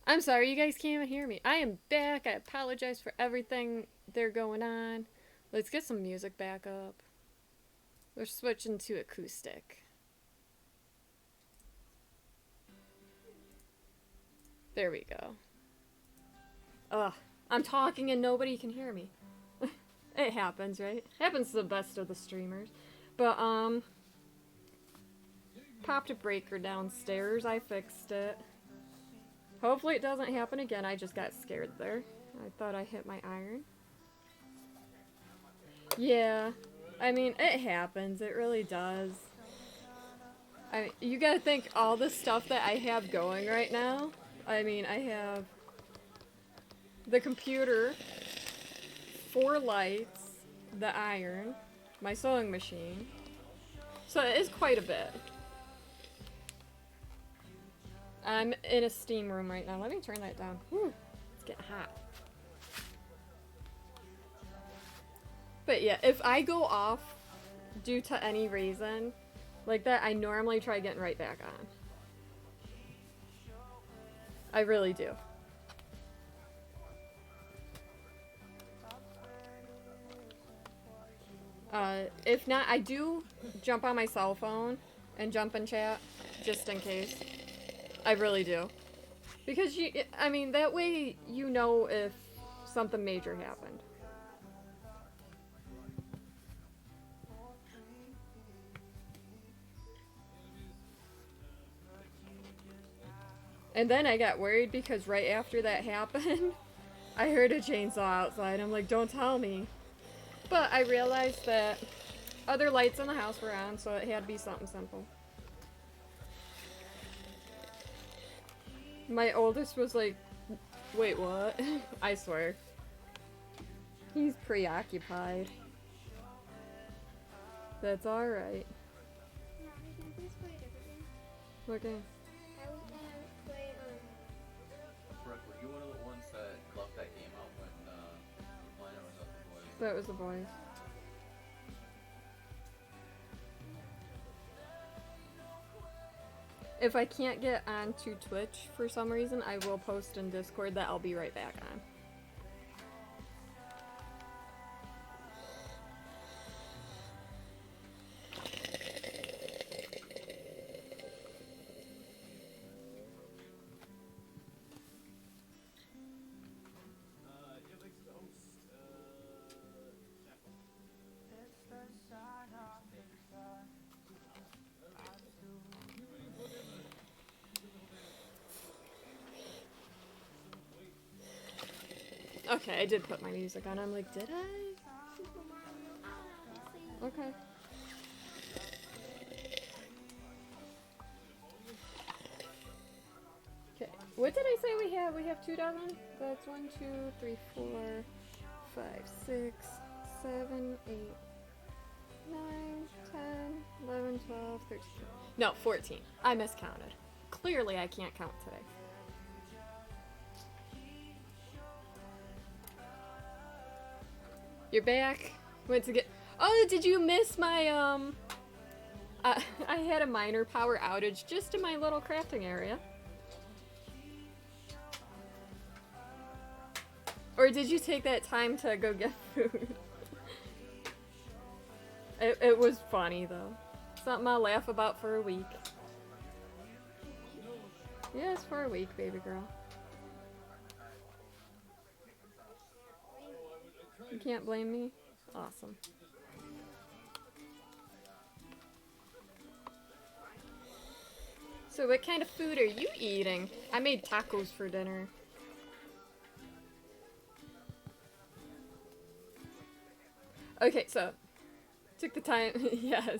I'm sorry, you guys can't even hear me. I am back. I apologize for everything they're going on. Let's get some music back up. We're switching to acoustic. There we go. Ugh, I'm talking and nobody can hear me. It happens, right? Happens to the best of the streamers. But, popped a breaker downstairs. I fixed it. Hopefully it doesn't happen again. I just got scared there. I thought I hit my iron. Yeah. I mean, it happens. It really does. I mean, you gotta think all the stuff that I have going right now. I mean, I have the computer, 4 lights, the iron, my sewing machine. So it is quite a bit. I'm in a steam room right now. Let me turn that down. Whew, it's getting hot. But yeah, if I go off due to any reason like that, I normally try getting right back on. I really do. If not, I do jump on my cell phone and jump in chat, just in case. I really do. Because, I mean, that way you know if something major happened. And then I got worried because right after that happened, I heard a chainsaw outside. I'm like, don't tell me. But I realized that other lights in the house were on, so it had to be something simple. My oldest was like, wait, what? I swear. He's preoccupied. That's alright. Mommy, can you please play a different game? What game? I was gonna play, Brooke, were you one of the ones that left that game out when Lina was up the boys? That was the boys. If I can't get onto Twitch for some reason, I will post in Discord that I'll be right back on. Okay, I did put my music on. I'm like, did I? Super Mario Odyssey. Okay. Okay, what did I say we have? We have 2 dozen? That's 1, 2, 3, 4, 5, 6, 7, 8, 9, 10, 11, 12, 13. No, 14. I miscounted. Clearly I can't count today. You're back. Went to get. Oh, did you miss my I had a minor power outage just in my little crafting area. Or did you take that time to go get food? It was funny though. Something I'll laugh about for a week. Yes, for a week, baby girl. You can't blame me? Awesome. So what kind of food are you eating? I made tacos for dinner. Okay, so took the time. Yes.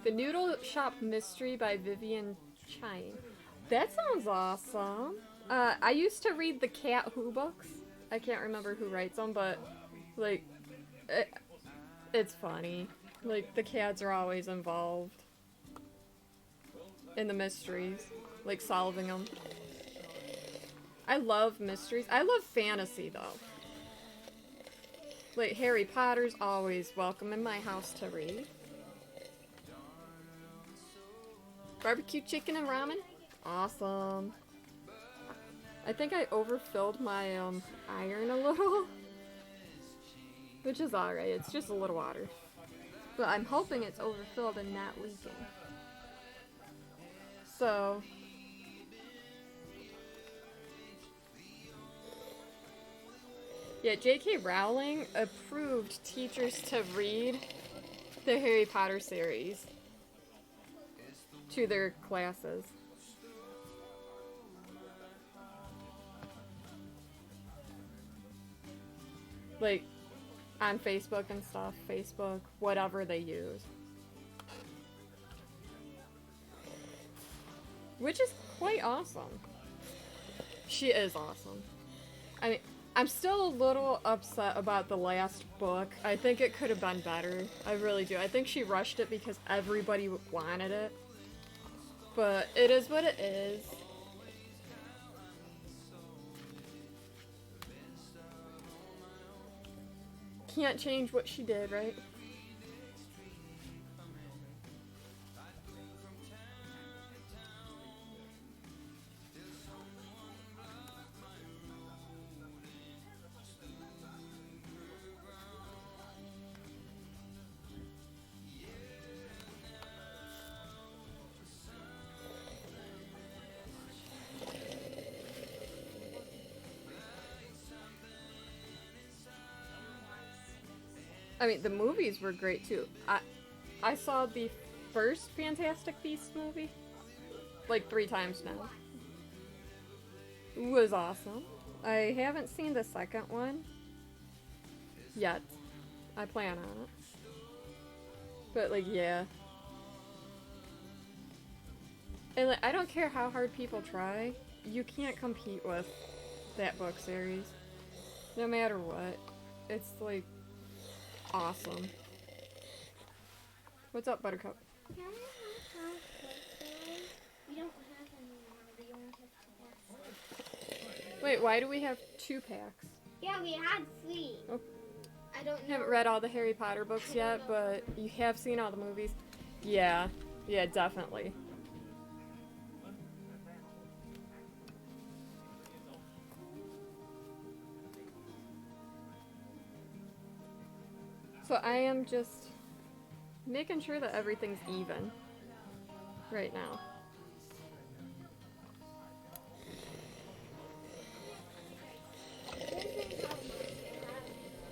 The Noodle Shop Mystery by Vivian Chine. That sounds awesome. I used to read the Cat Who books. I can't remember who writes them, but like, it's funny. Like, the cats are always involved in the mysteries, like solving them. I love mysteries. I love fantasy though. Like, Harry Potter's always welcome in my house to read. Barbecue chicken and ramen? Awesome. I think I overfilled my iron a little, which is alright. It's just a little water. But I'm hoping it's overfilled and not leaking. So, yeah, J.K. Rowling approved teachers to read the Harry Potter series to their classes. Like, on Facebook and stuff. Facebook, whatever they use. Which is quite awesome. She is awesome. I mean, I'm still a little upset about the last book. I think it could have been better. I really do. I think she rushed it because everybody wanted it. But it is what it is. Can't change what she did, right? I mean, the movies were great too. I saw the first Fantastic Beasts movie like 3 times now. It was awesome. I haven't seen the second one yet. I plan on it. But like, yeah. And like, I don't care how hard people try. You can't compete with that book series. No matter what. It's like awesome. What's up, Buttercup? Can I have we don't have any more. We only have 2 packs. Wait, why do we have 2 packs? Yeah, we had 3. Oh. I don't I know. haven't read all the Harry Potter books yet, but you have seen all the movies. Yeah, definitely. So I am just making sure that everything's even right now.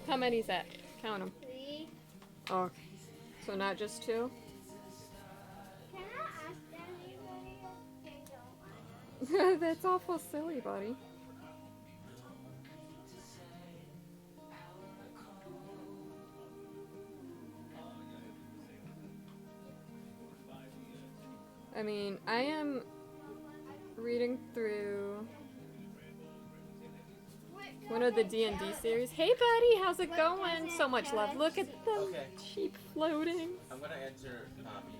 How many's that? Count them. 3. Okay. So not just 2? Can I ask anybody if they don't want That's awful silly, buddy. I mean, I am reading through one of the D&D series. Hey, buddy, how's it going? So much love. Look at the Okay. sheep floating. I'm gonna answer mommy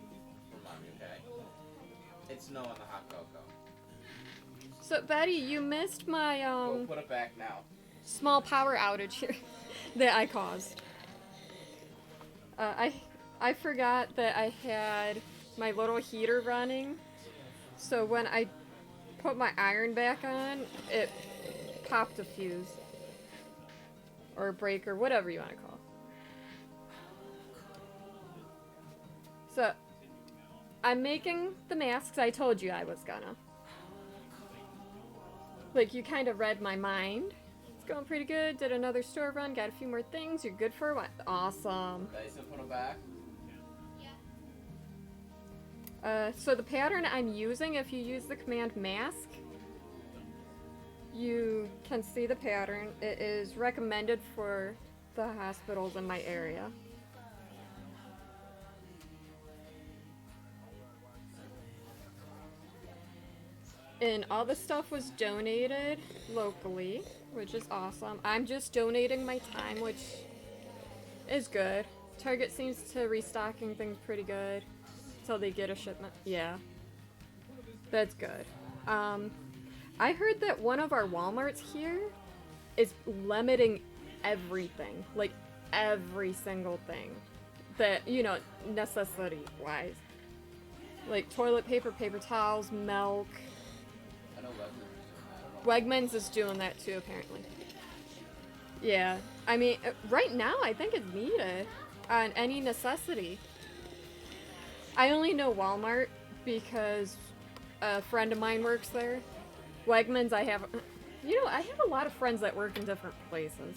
for mommy, okay? It's no on the hot cocoa. So, Betty, you missed my Go put it back now. small power outage here that I caused. I forgot that I had my little heater running, so when I put my iron back on, it popped a fuse. Or a breaker, whatever you want to call it. So, I'm making the masks. I told you I was gonna. Like, you kind of read my mind. It's going pretty good. Did another store run. Got a few more things. You're good for what? Awesome. Nice and put it back. So the pattern I'm using, if you use the command mask, you can see the pattern. It is recommended for the hospitals in my area. And all the stuff was donated locally, which is awesome. I'm just donating my time, which is good. Target seems to restocking things pretty good. So they get a shipment. Yeah. That's good. I heard that one of our Walmarts here is limiting everything. Like, every single thing. That, you know, necessity-wise. Like toilet paper, paper towels, milk. I know Leslie's doing that. I don't know Wegmans is doing that too, apparently. Yeah, I mean, right now I think it's needed on any necessity. I only know Walmart because a friend of mine works there. Wegmans, I have a lot of friends that work in different places.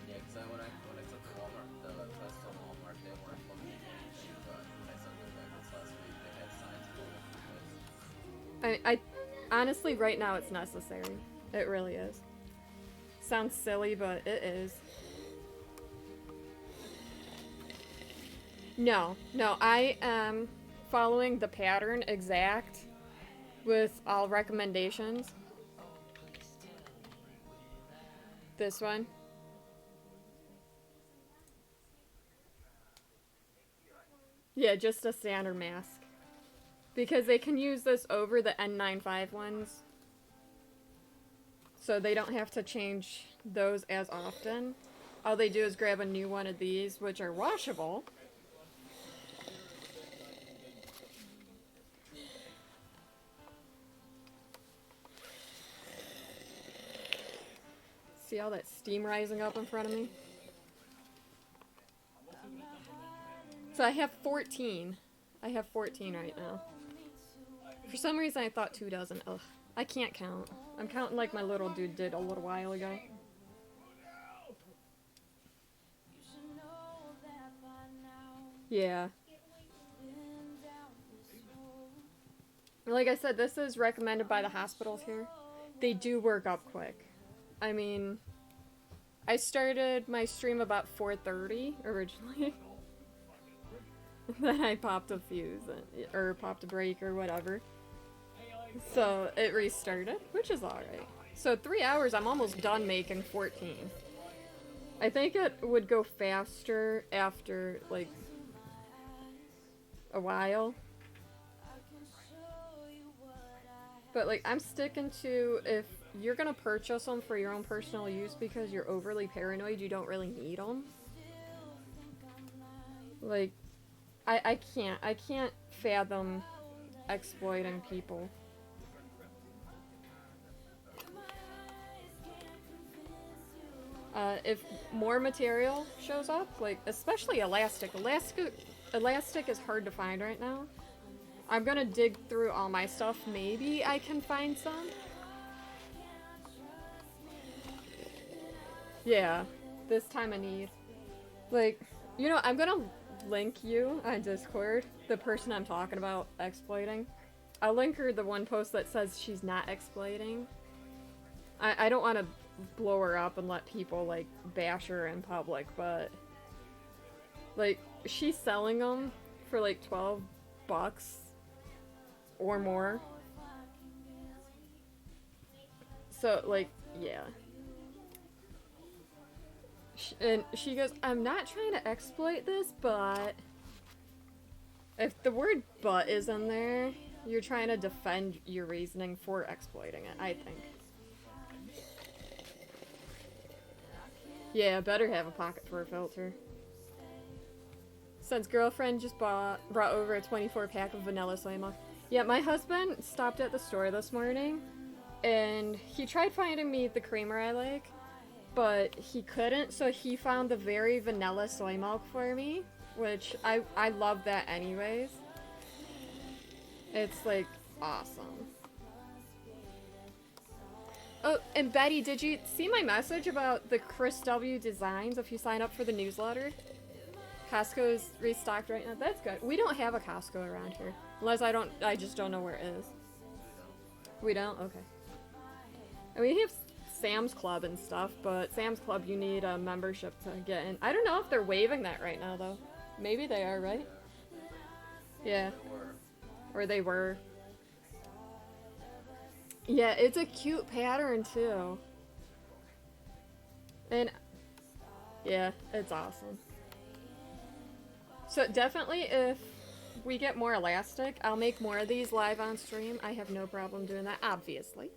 Yeah, because when I took the Walmart, the test on Walmart, they weren't looking at anything, but when I sent the Wegmans last week, they had signs all over the place. I honestly, right now it's necessary. It really is. Sounds silly, but it is. No, I am following the pattern exact with all recommendations. This one. Yeah, just a standard mask. Because they can use this over the N95 ones. So they don't have to change those as often. All they do is grab a new one of these, which are washable. See all that steam rising up in front of me? So I have 14. I have 14 right now. For some reason I thought 2 dozen. Ugh, I can't count. I'm counting like my little dude did a little while ago. Yeah. Like I said, this is recommended by the hospitals here. They do work up quick. I mean, I started my stream about 4:30 originally. Then I popped a fuse, or popped a break or whatever. So it restarted, which is alright. So 3 hours, I'm almost done making 14. I think it would go faster after, like, a while. But, like, I'm sticking to, if you're gonna purchase them for your own personal use because you're overly paranoid, you don't really need them. Like, I can't fathom exploiting people. If more material shows up, like, especially elastic is hard to find right now. I'm gonna dig through all my stuff. Maybe I can find some. Yeah, this time of need. Like, you know, I'm gonna link you on Discord, the person I'm talking about exploiting. I'll link her the one post that says she's not exploiting. I don't want to blow her up and let people, like, bash her in public, but, like, she's selling them for, like, $12 or more. So, like, yeah. And she goes, I'm not trying to exploit this, but if the word but is in there, you're trying to defend your reasoning for exploiting it, I think. Yeah, better have a pocket for a filter. Since girlfriend just brought over a 24-pack of vanilla soy milk. Yeah, my husband stopped at the store this morning, and he tried finding me the creamer I like, but he couldn't, so he found the very vanilla soy milk for me, which I love that anyways. It's, like, awesome. Oh, and Betty, did you see my message about the Chris W. designs if you sign up for the newsletter? Costco's restocked right now. That's good. We don't have a Costco around here. Unless I just don't know where it is. We don't? Okay. And we have Sam's Club and stuff, but Sam's Club you need a membership to get in. I don't know if they're waiving that right now, though. Maybe they are, right? Yeah. Or they were. Yeah, it's a cute pattern, too. And, yeah, it's awesome. So definitely, if we get more elastic, I'll make more of these live on stream. I have no problem doing that, obviously.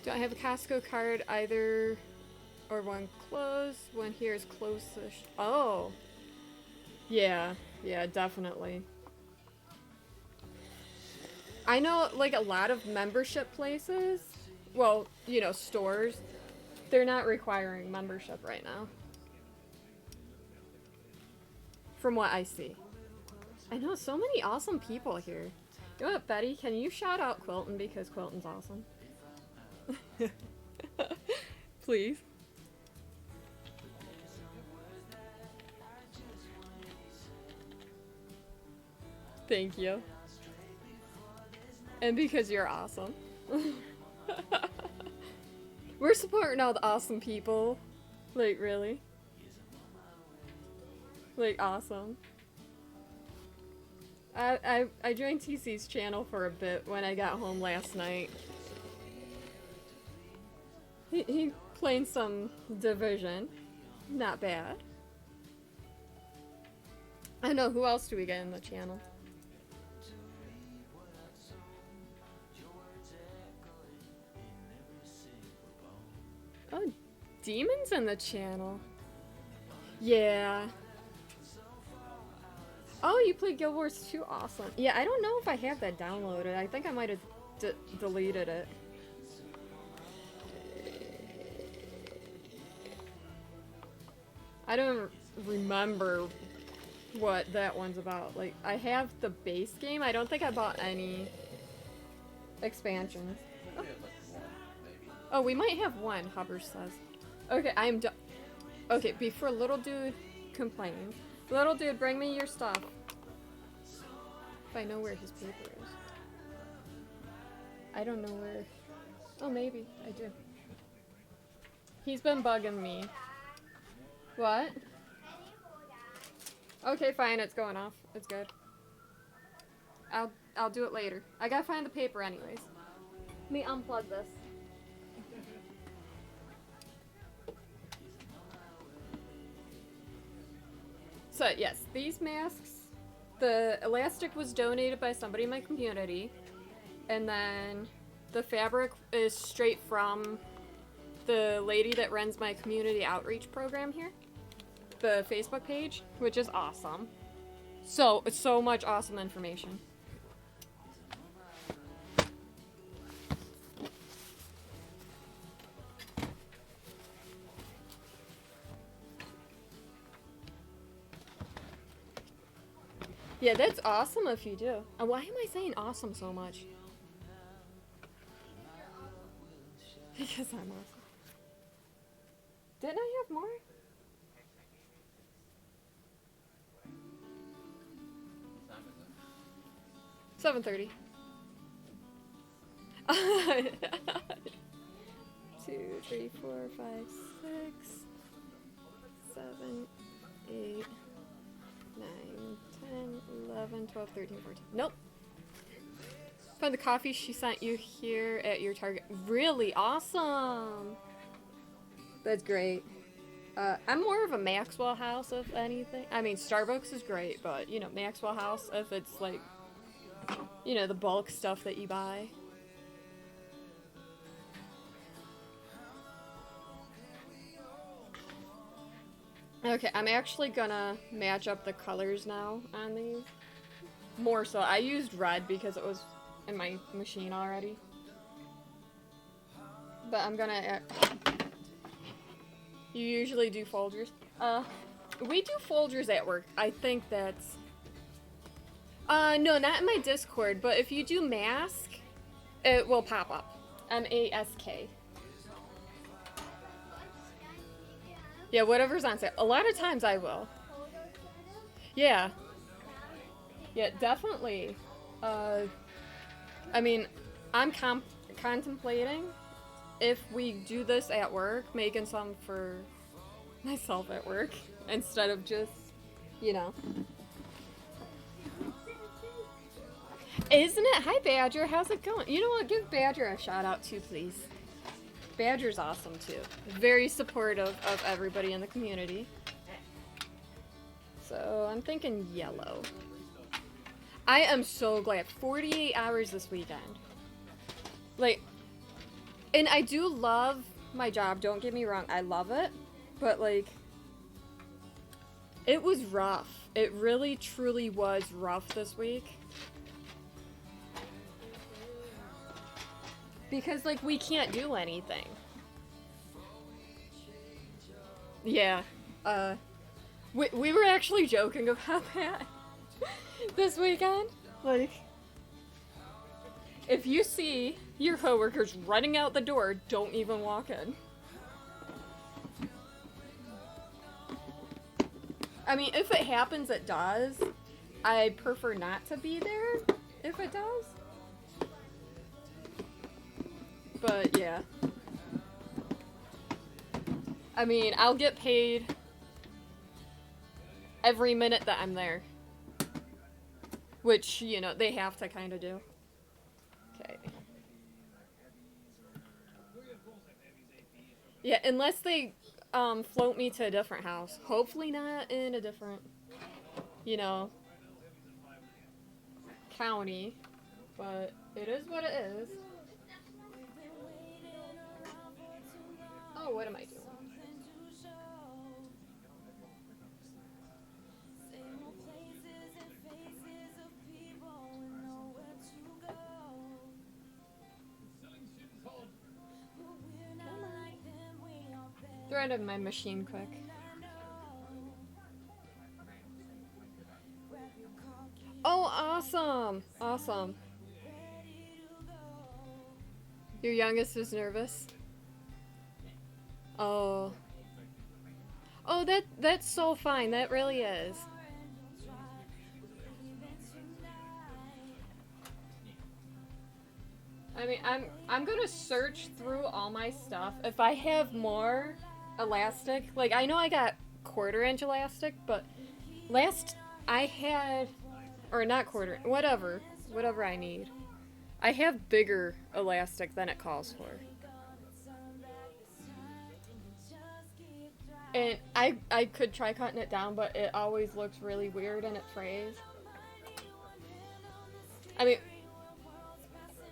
Don't have a Costco card either, or one closed. One here is closest. Oh. Yeah, definitely. I know, like, a lot of membership places, well, you know, stores, they're not requiring membership right now. From what I see. I know so many awesome people here. You know what, Betty? Can you shout out Quilton because Quilton's awesome? Please. Thank you. And because you're awesome. We're supporting all the awesome people. Like, really. Like, awesome. I joined TC's channel for a bit when I got home last night. He playing some Division. Not bad. I know, who else do we get in the channel? Oh, Demon's in the channel. Yeah. Oh, you played Guild Wars 2? Awesome. Yeah, I don't know if I have that downloaded. I think I might have deleted it. I don't remember what that one's about. Like, I have the base game. I don't think I bought any expansions. We have like one, maybe. Oh, we might have one, Hubbard says. Okay, I'm done. Okay, before little dude complains. Little dude, bring me your stuff. If I know where his paper is. I don't know where. Oh, maybe. I do. He's been bugging me. What? Okay, fine. It's going off. It's good. I'll do it later. I gotta find the paper anyways. Let me unplug this. So yes, these masks, the elastic was donated by somebody in my community, and then the fabric is straight from the lady that runs my community outreach program here, the Facebook page, which is awesome. So much awesome information. Yeah, that's awesome if you do. Why am I saying awesome so much? Because I'm awesome. Didn't I have more? What time is it? 7:30. 2, 3, 4, 5, 6, 7, 8, 9, 10, 11, 12, 13, 14. Nope. Found the coffee she sent you here at your Target. Really awesome. That's great. I'm more of a Maxwell House, if anything. I mean, Starbucks is great, but, you know, Maxwell House, if it's like, you know, the bulk stuff that you buy. Okay, I'm actually gonna match up the colors now on these. More so. I used red because it was in my machine already. But I'm gonna... You usually do Folgers? We do Folgers at work. I think that's... no, not in my Discord, but if you do mask, it will pop up. M-A-S-K. Yeah, whatever's on sale. A lot of times I will. Yeah. Yeah, definitely. I mean, I'm contemplating if we do this at work, making some for myself at work instead of just, you know. Isn't it? Hi, Badger. How's it going? You know what? Give Badger a shout out too, please. Badger's awesome too. Very supportive of everybody in the community. So I'm thinking yellow. I am so glad. 48 hours this weekend. Like, And I do love my job, don't get me wrong, I love it. But, like, it was rough. It really, truly was rough this week. Because, like, we can't do anything. Yeah. We were actually joking about that this weekend. Like, if you see your coworkers running out the door, don't even walk in. I mean, if it happens, it does. I prefer not to be there if it does. But yeah. I mean, I'll get paid every minute that I'm there. Which, you know, they have to kind of do. Okay. Yeah, unless they float me to a different house. Hopefully not in a different, you know, county. But it is what it is. Oh, what am I doing? Throw it in my machine quick. Oh, awesome! Awesome. Your youngest is nervous? Oh. Oh, that's so fine. That really is. I mean, I'm gonna search through all my stuff. If I have more elastic, like I know I got 1/4 inch elastic, but last I had, or not quarter, whatever I need. I have bigger elastic than it calls for. And I could try cutting it down, but it always looks really weird and it frays. I mean,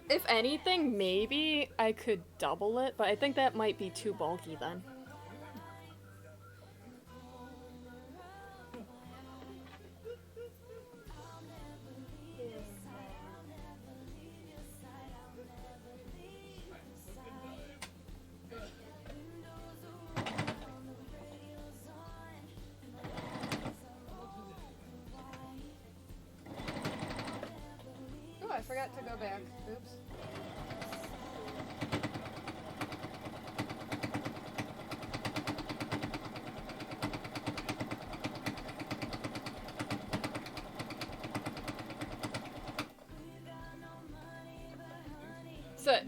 if anything, maybe I could double it, but I think that might be too bulky then. Oh, I forgot to go back. Oops. So,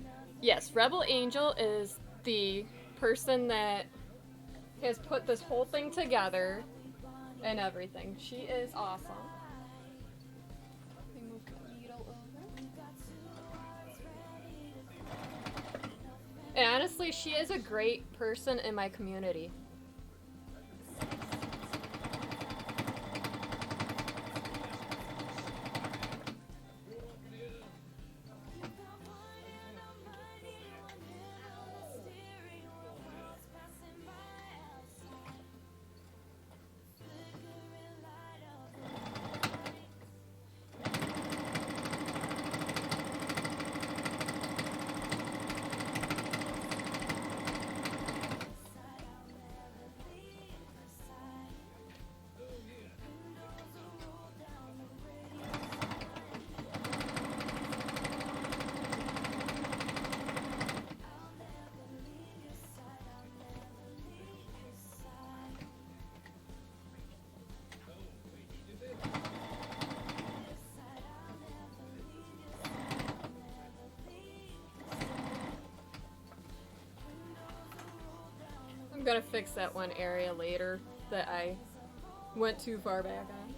yes, Rebel Angel is the person that has put this whole thing together and everything. She is awesome. Let me move the needle over. And honestly, she is a great person in my community. I'm gonna fix that one area later that I went too far back on.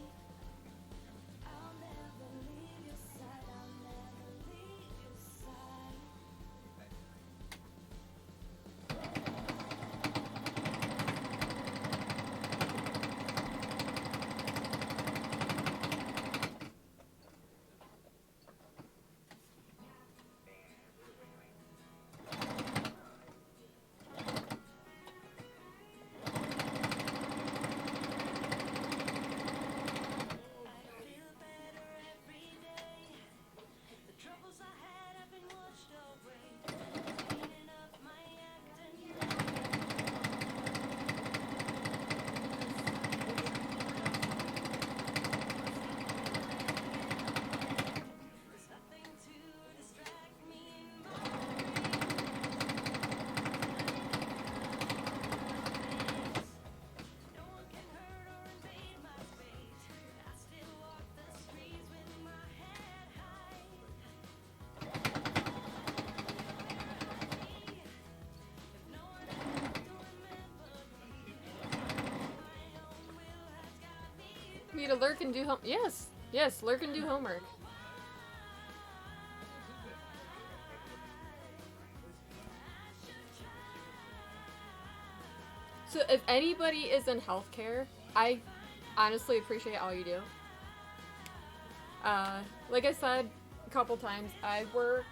Me to lurk and do home. Yes, yes, lurk and do homework. So if anybody is in healthcare, I honestly appreciate all you do. Like I said a couple times, I work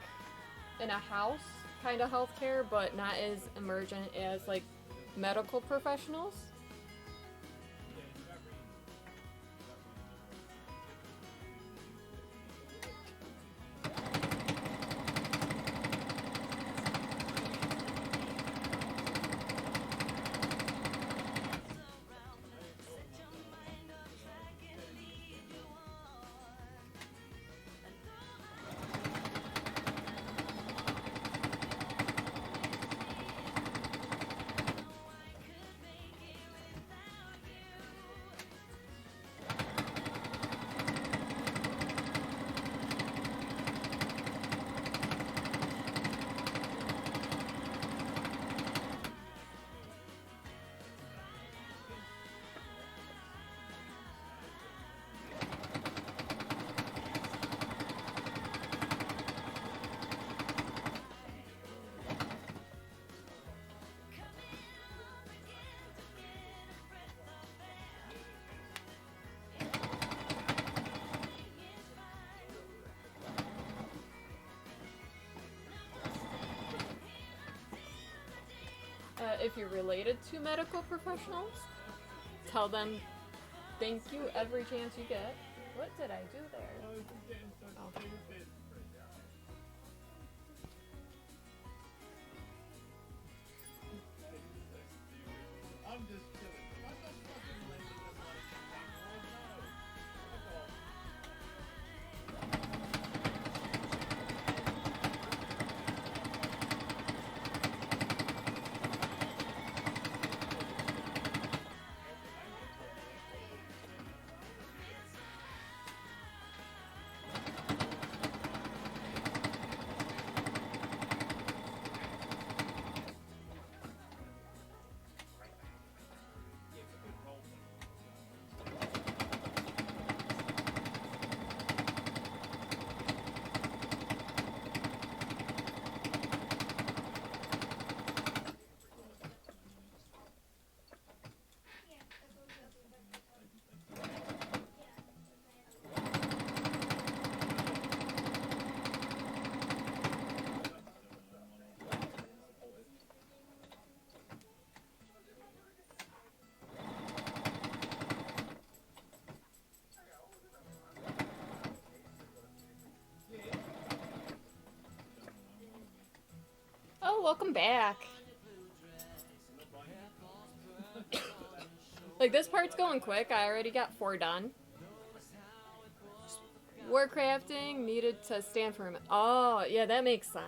in a house kind of healthcare, but not as emergent as like medical professionals. If you're related to medical professionals, tell them thank you every chance you get. What did I do there? Oh. I'm just kidding. I'm not fucking lending the money to Oh, welcome back. Like, this part's going quick. I already got 4 done. Warcrafting needed to stand for him. Oh, yeah, that makes sense.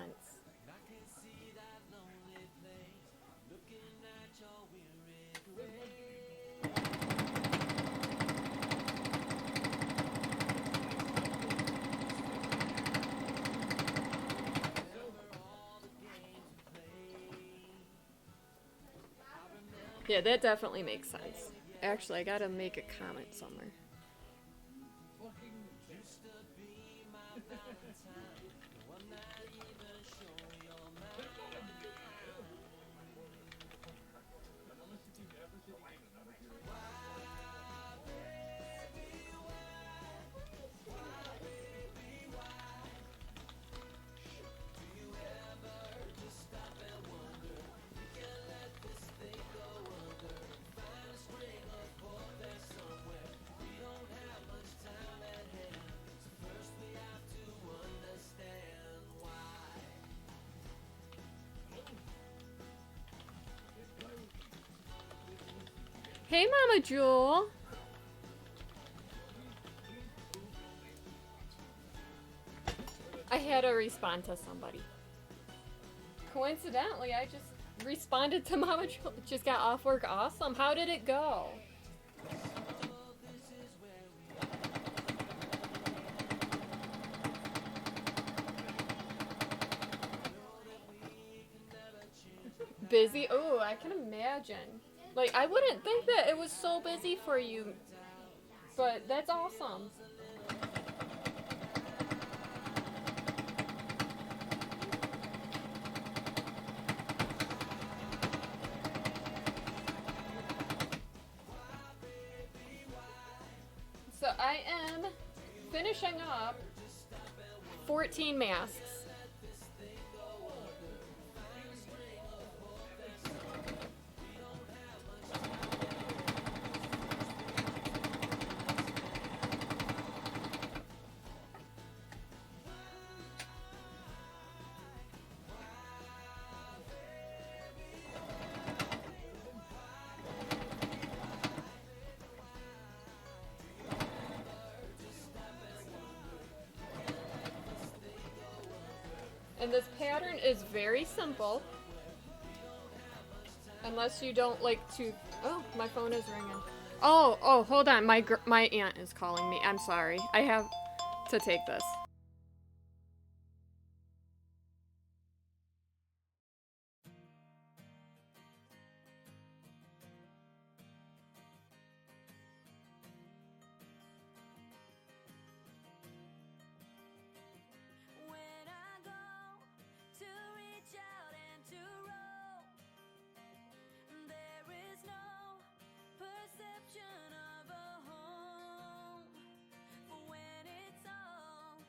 Yeah, that definitely makes sense. Actually, I gotta make a comment somewhere. Hey, Mama Jewel. I had to respond to somebody. Coincidentally, I just responded to Mama Jewel. Just got off work. Awesome. How did it go? Busy? Oh, I can imagine. Like, I wouldn't think that it was so busy for you but that's awesome. So I am finishing up 14 masks. And this pattern is very simple. Unless you don't like to... Oh, my phone is ringing. Oh, hold on. My aunt is calling me. I'm sorry. I have to take this. When I go to reach out and to roam, there is no perception of a home. For when it's all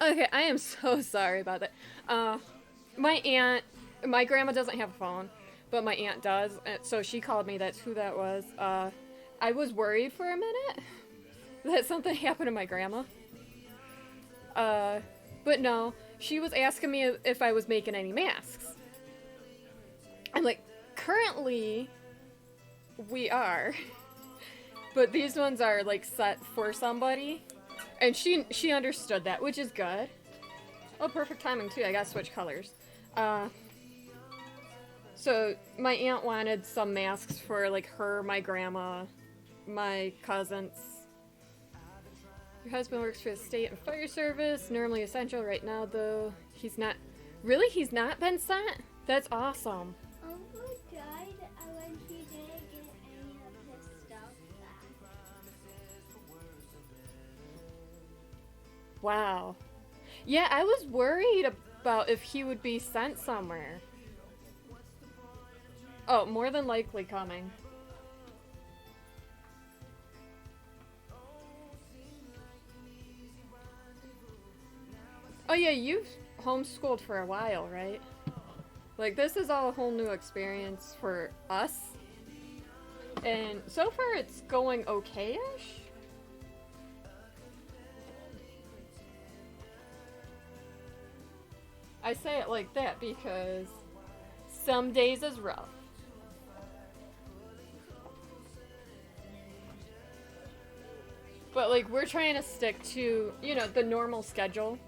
Okay, I am so sorry about that. My grandma doesn't have a phone, but my aunt does, so she called me. That's who that was. I was worried for a minute that something happened to my grandma. But no, she was asking me if I was making any masks. I'm like, currently, we are. But these ones are, like, set for somebody. And she understood that, which is good. Oh, perfect timing, too. I gotta switch colors. So, my aunt wanted some masks for, like, her, my grandma, my cousins. Your husband works for the state and fire service. Normally essential right now, though. He's not... Really? He's not been sent? That's awesome. Uncle died when he didn't get any of his stuff back. Wow. Yeah, I was worried about if he would be sent somewhere. Oh, more than likely coming. Oh yeah, you've homeschooled for a while, right? Like, this is all a whole new experience for us. And so far it's going okay-ish. I say it like that because some days is rough. But, like, we're trying to stick to, you know, the normal schedule.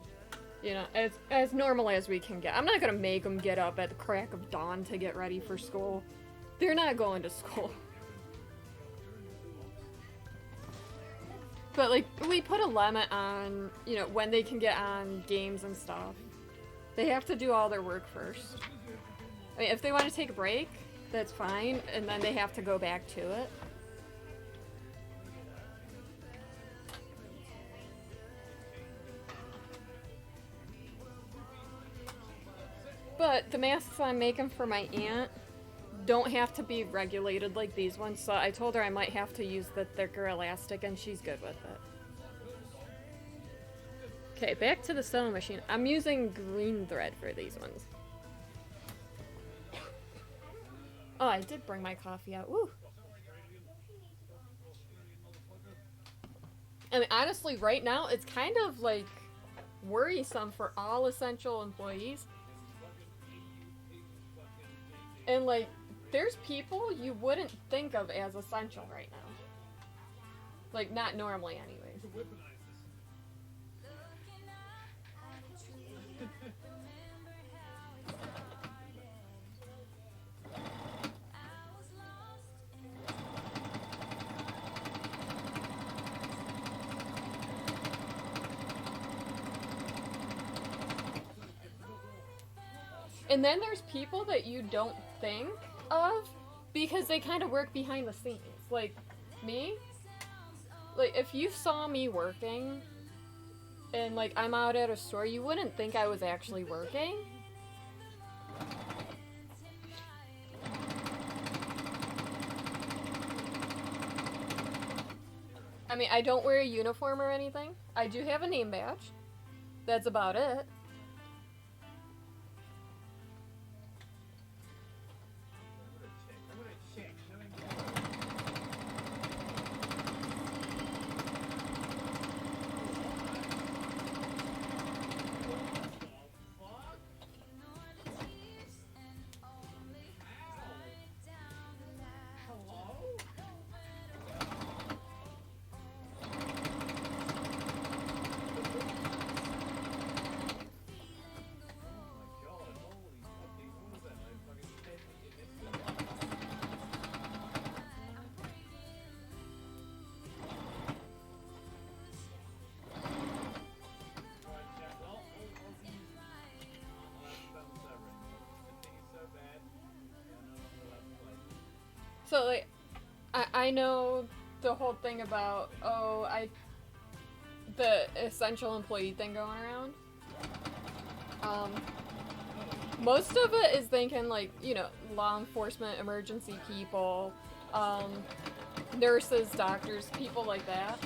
You know, as normal as we can get. I'm not gonna make them get up at the crack of dawn to get ready for school. They're not going to school. But, like, we put a limit on, you know, when they can get on games and stuff. They have to do all their work first. I mean, if they want to take a break, that's fine, and then they have to go back to it. But the masks I'm making for my aunt don't have to be regulated like these ones, so I told her I might have to use the thicker elastic, and she's good with it. Okay, back to the sewing machine. I'm using green thread for these ones. Oh, I did bring my coffee out. Woo! I mean, honestly, right now, it's kind of, like, worrisome for all essential employees. And, like, there's people you wouldn't think of as essential right now. Like, not normally, anyways. And then there's people that you don't think of because they kind of work behind the scenes. Like, me? Like, if you saw me working and, like, I'm out at a store, you wouldn't think I was actually working. I mean, I don't wear a uniform or anything. I do have a name badge. That's about it. So, like, I know the whole thing about, the essential employee thing going around. Most of it is thinking, like, you know, law enforcement, emergency people, nurses, doctors, people like that.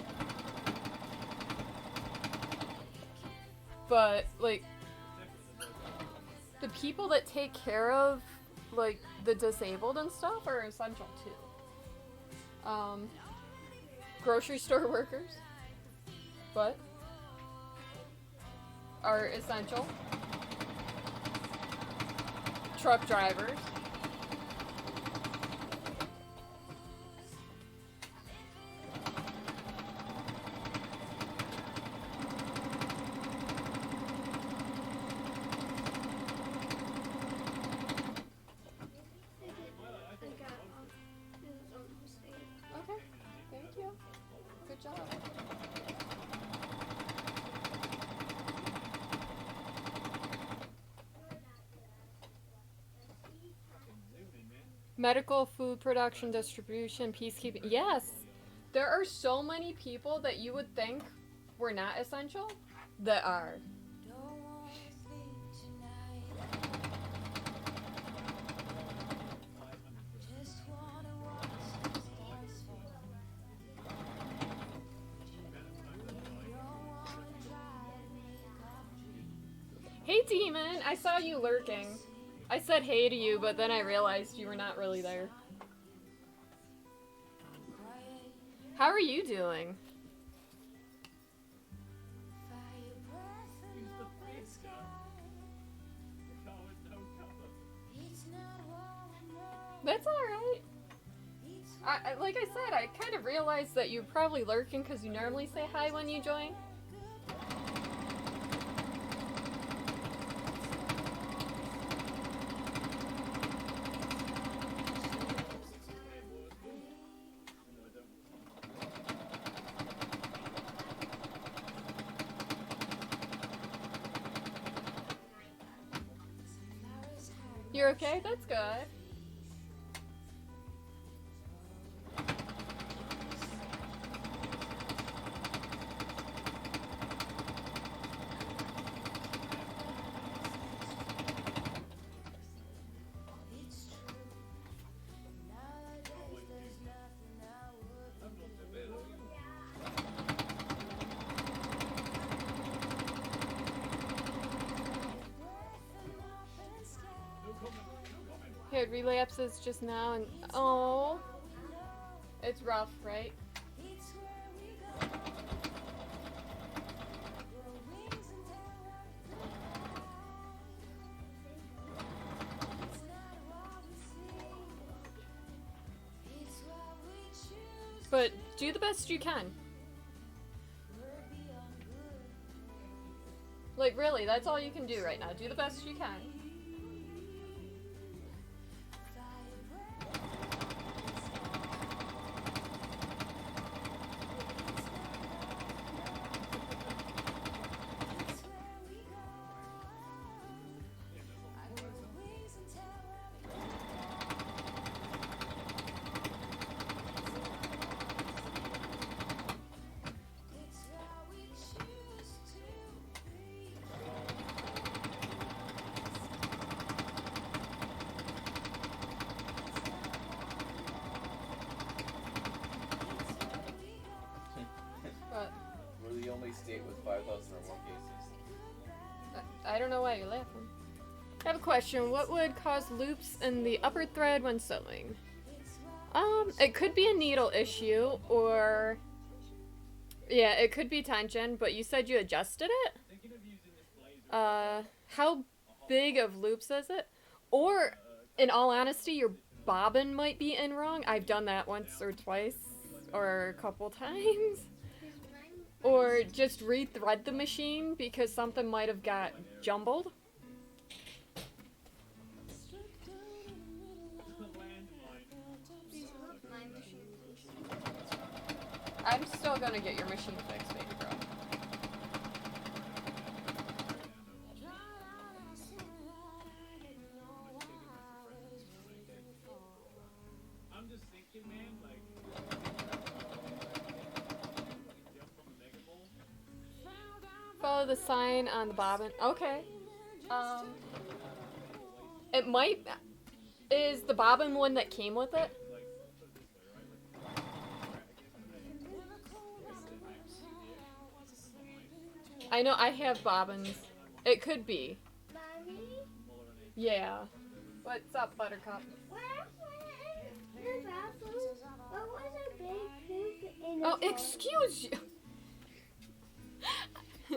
But, like, the people that take care of, like, the disabled and stuff are essential too. Grocery store workers, but are essential. Truck drivers. Okay, thank you. Good job. Medical, food production, distribution, peacekeeping. Yes! There are so many people that you would think were not essential that are. Don't wanna sleep tonight. Just wanna watch the stars fall. Don't wanna try to make up. Hey, Demon! I saw you lurking. I said hey to you, but then I realized you were not really there. How are you doing? Fire breath and open sky. The car with no cover. It's not what I know. That's alright. It's Like I said, I kind of realized that you're probably lurking because you normally say hi when you join. You're okay? That's good. It's true. Nowadays there's nothing I wouldn't do. Breath and open sky. He had relapses just now and oh, it's rough, right? It's where we go. Grow wings and terror. It's not what we see. It's what we choose. But do the best you can. We're beyond good. Like really, that's all you can do right now. Do the best you can. Fire breath. It's where we go. I grow wings and terror. It's how we choose to be. But We're the only state with 5,000 or more cases. I don't know why you're laughing. I have a question. What would cause loops in the upper thread when sewing? It could be a needle issue, or yeah, it could be tension. But you said you adjusted it. Thinking of using this blazer. How big of loops is it? Or, in all honesty, your bobbin might be in wrong. I've done that once or twice, or a couple times. Or just rethread the machine because something might have got jumbled. I'm still gonna get your machine fixed, baby girl. I'm just thinking, man, like, jump on the mega ball. Follow the sign on the bobbin. Okay. It might. Is the bobbin one that came with it? I know I have bobbins. It could be. Mommy, Yeah. What's up, Buttercup? what happened in the bathroom? What was a big poop in the Oh, toilet? excuse you. I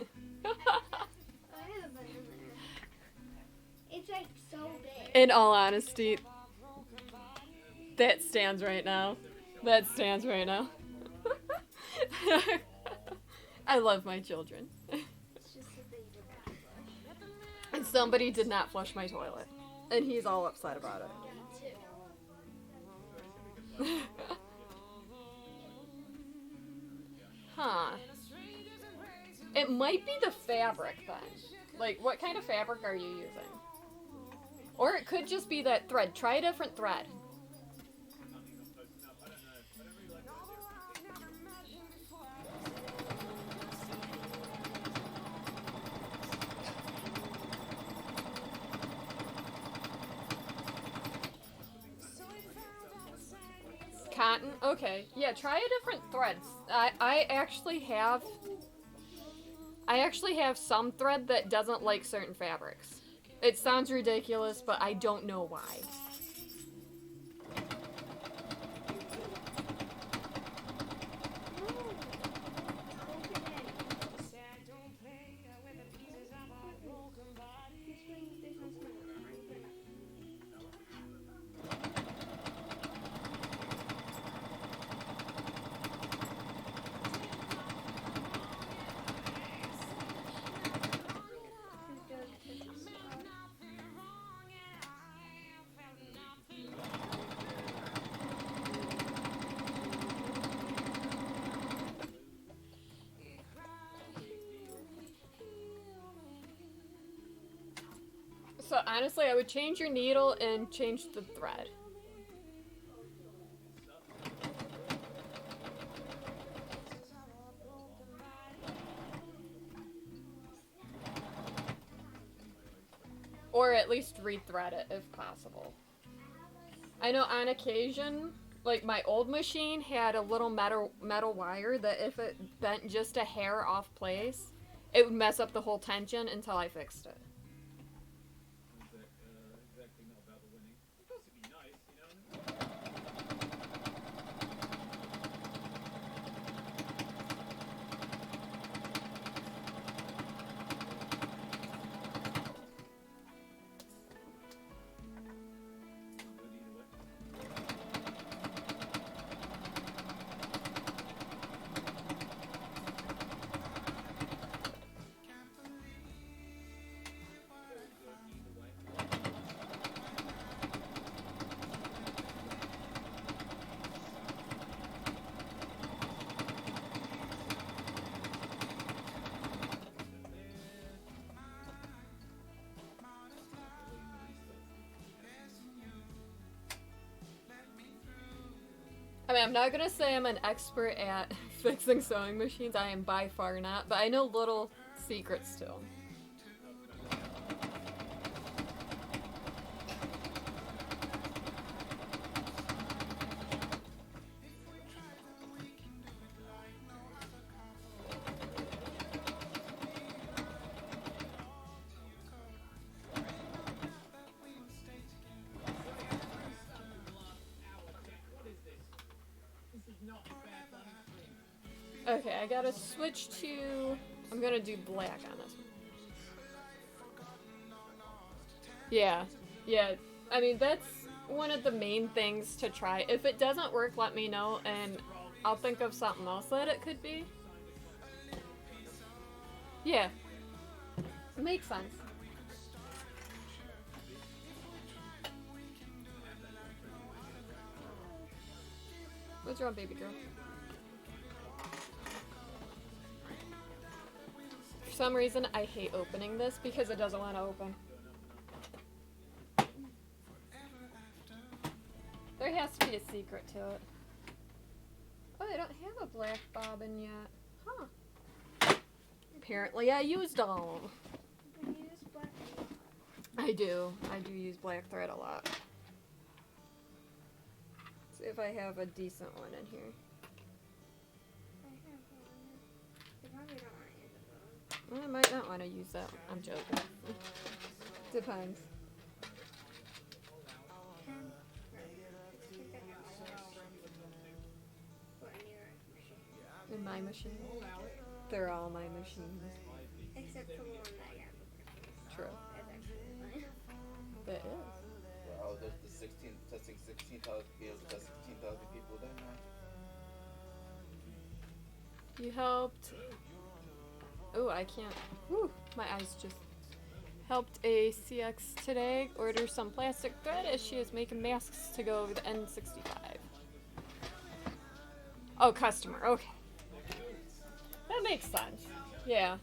have been in there. It's like so big. In all honesty, that stands right now. That stands right now. I love my children. It's just that they did not flush. And somebody did not flush my toilet. And he's all upset about it. Yeah, too. Huh. It might be the fabric then. Like, what kind of fabric are you using? Or it could just be that thread. Try a different thread. Cotton? Okay. Yeah, try a different thread. I actually have some thread that doesn't like certain fabrics. It sounds ridiculous, but I don't know why. So honestly, I would change your needle and change the thread. Or at least rethread it if possible. I know on occasion, like my old machine had a little metal wire that if it bent just a hair off place, it would mess up the whole tension until I fixed it. Exactly not about the winning. It's supposed to be nice, you know? I mean, I'm not gonna say I'm an expert at fixing sewing machines. I am by far not, but I know little secrets to them. Okay, I gotta switch to... I'm gonna do black on this one. Yeah, I mean, that's one of the main things to try. If it doesn't work, let me know, and I'll think of something else that it could be. Yeah. Makes sense. What's wrong, baby girl? For some reason, I hate opening this because it doesn't want to open. There has to be a secret to it. Oh, I don't have a black bobbin yet. Huh. Apparently I used all of them. You use black. I do use black thread a lot. See if I have a decent one in here. I have one. You probably don't want to use it though. I might not want to use that. I'm joking. Depends. In my machine. They're all my machines. Except for the one that I got. True. That's actually mine. That is. Oh, there's the 16, testing 16,000 fields, test 16,000 people there now. You helped. Oh, I can't. Whew, my eyes just. Helped a CX today order some plastic thread as she is making masks to go over the N65. Oh, customer. Okay. That makes sense. Yeah.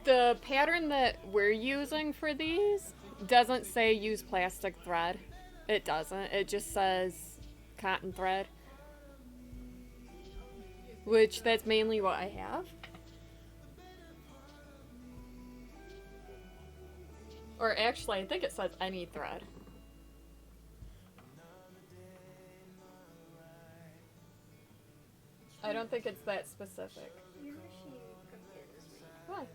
The pattern that we're using for these doesn't say use plastic thread. It doesn't. It just says cotton thread. Which, that's mainly what I have. Or actually, I think it says any thread. I don't think it's that specific. Your machine confuses me. Why?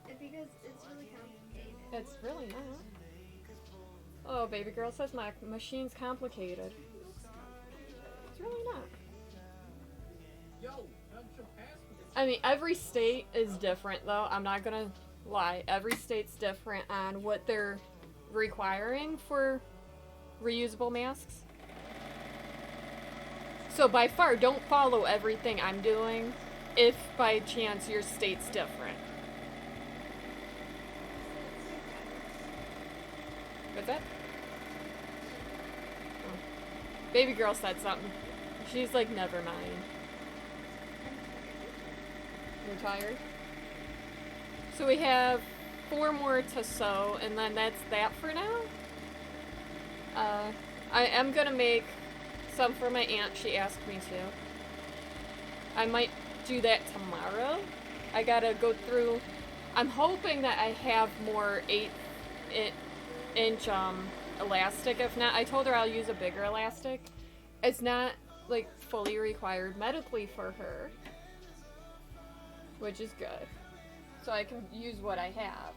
Because it's really complicated. It's really not. Oh, baby girl says my machine's complicated. It's really not. Yo, don't you pass me? I mean, every state is different, though. I'm not gonna lie. Every state's different on what they're requiring for reusable masks. So by far, don't follow everything I'm doing if by chance your state's different. What's that? Oh. Baby girl said something. She's like, never mind. You're tired? So we have 4 more to sew, and then that's that for now. I am gonna make some for my aunt. She asked me to. I might do that tomorrow. I gotta go through. I'm hoping that I have more 8-inch elastic. If not, I told her I'll use a bigger elastic. It's not like fully required medically for her, which is good. So I can use what I have.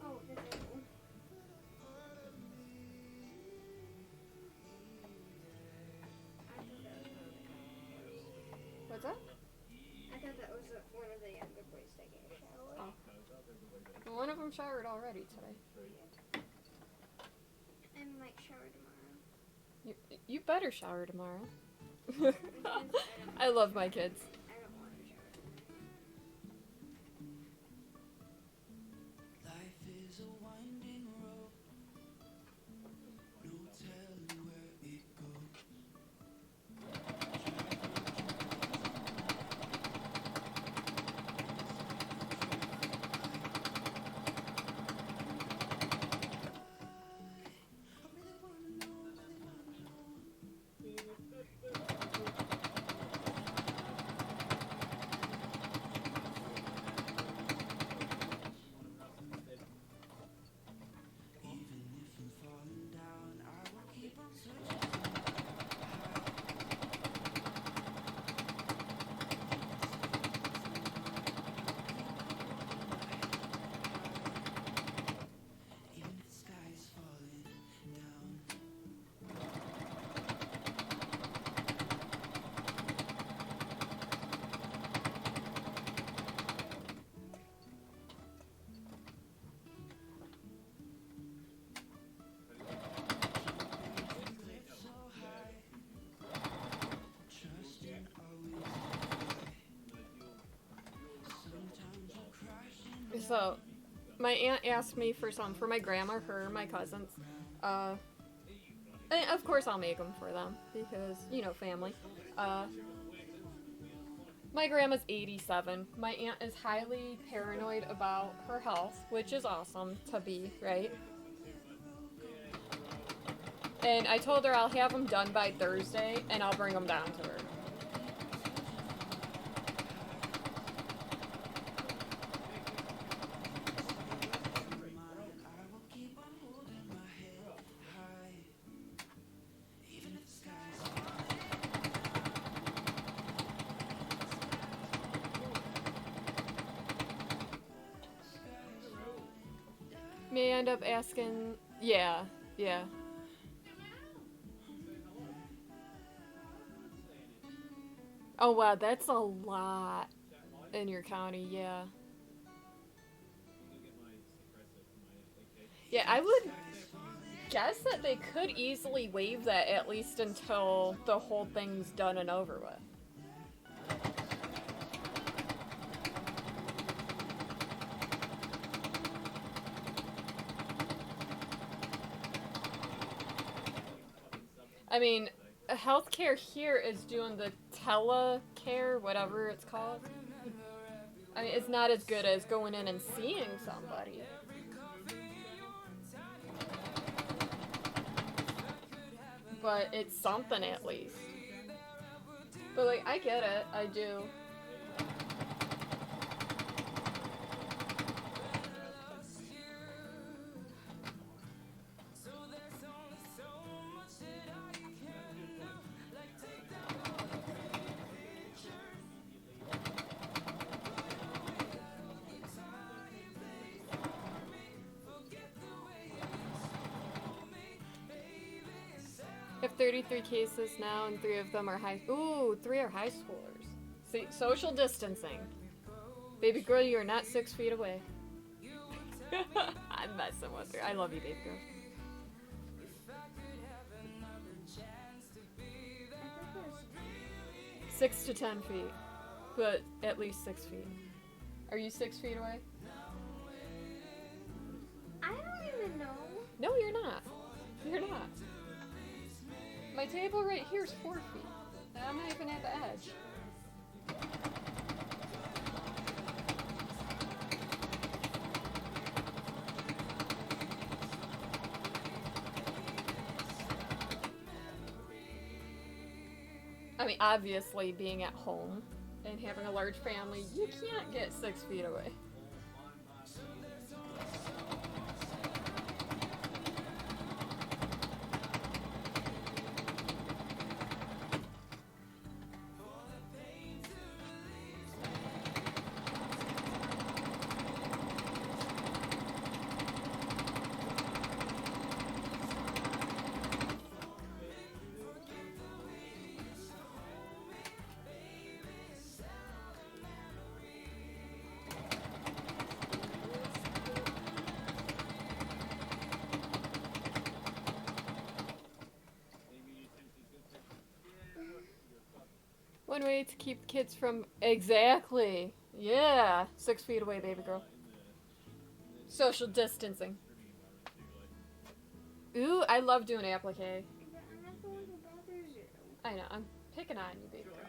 Oh, this is one. What's that? I thought that was one of the younger boys taking a shower. Oh. Well, one of them showered already today. I might shower tomorrow. You better shower tomorrow. I love my kids. I don't want to shower. Life is a winding road. No telling where it goes. Even if I'm falling down, I will keep on searching. Even if the sky is falling down. So high, trusting always. Sometimes you crash in. So, my aunt asked me for some for my grandma, her, my cousins. And of course I'll make them for them because, you know, family. My grandma's 87. My aunt is highly paranoid about her health, which is awesome to be, right? And I told her I'll have them done by Thursday, and I'll bring them down to her. May end up asking, yeah. Oh wow, that's a lot in your county, yeah. Yeah, I would guess that they could easily waive that at least until the whole thing's done and over with. I mean, healthcare here is doing the telecare, whatever it's called. I mean, it's not as good as going in and seeing somebody. But it's something at least. But like, I get it, I do. Have 33 cases now, and 3 of them are Ooh, 3 are high schoolers. See, social distancing. Baby girl, you are not 6 feet away. I'm messing with her. I love you, baby girl. I thought it was 6 to 10 feet, but at least 6 feet. Are you 6 feet away? I don't even know. No, you're not. You're not. My table right here is 4 feet. And I'm not even at the edge. I mean, obviously, being at home and having a large family, you can't get 6 feet away. One way to keep kids from... Exactly. Yeah. 6 feet away, baby girl. Social distancing. Ooh, I love doing applique. But I'm not the one who bothers you. I know, I'm picking on you, baby girl.